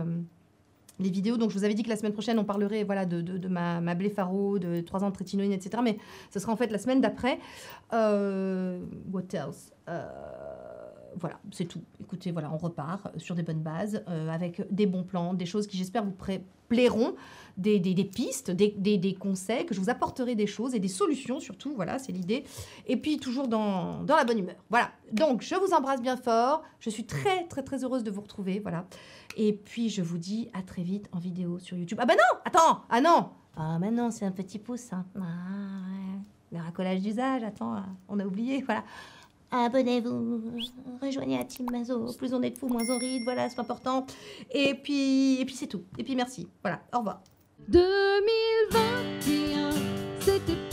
les vidéos. Donc, je vous avais dit que la semaine prochaine, on parlerait voilà, de ma blépharos, de 3 ans de trétinoïne, etc. Mais ce sera en fait la semaine d'après. What else voilà, c'est tout. Écoutez, voilà, on repart sur des bonnes bases, avec des bons plans, des choses qui, j'espère, vous plairont, des pistes, des conseils, que je vous apporterai des choses et des solutions, surtout, voilà, c'est l'idée. Et puis, toujours dans la bonne humeur. Voilà, donc, je vous embrasse bien fort. Je suis très, très, très heureuse de vous retrouver, voilà. Et puis, je vous dis à très vite en vidéo sur YouTube. Ah bah non, attends, ah non. Ah bah non, c'est un petit pouce, hein. Ah, ouais. Le racolage d'usage, attends, on a oublié, voilà. Abonnez-vous, rejoignez la team Mazo. Plus on est de fous, moins on rit, voilà, c'est important. Et puis c'est tout. Et puis merci. Voilà, au revoir. 2021, c'était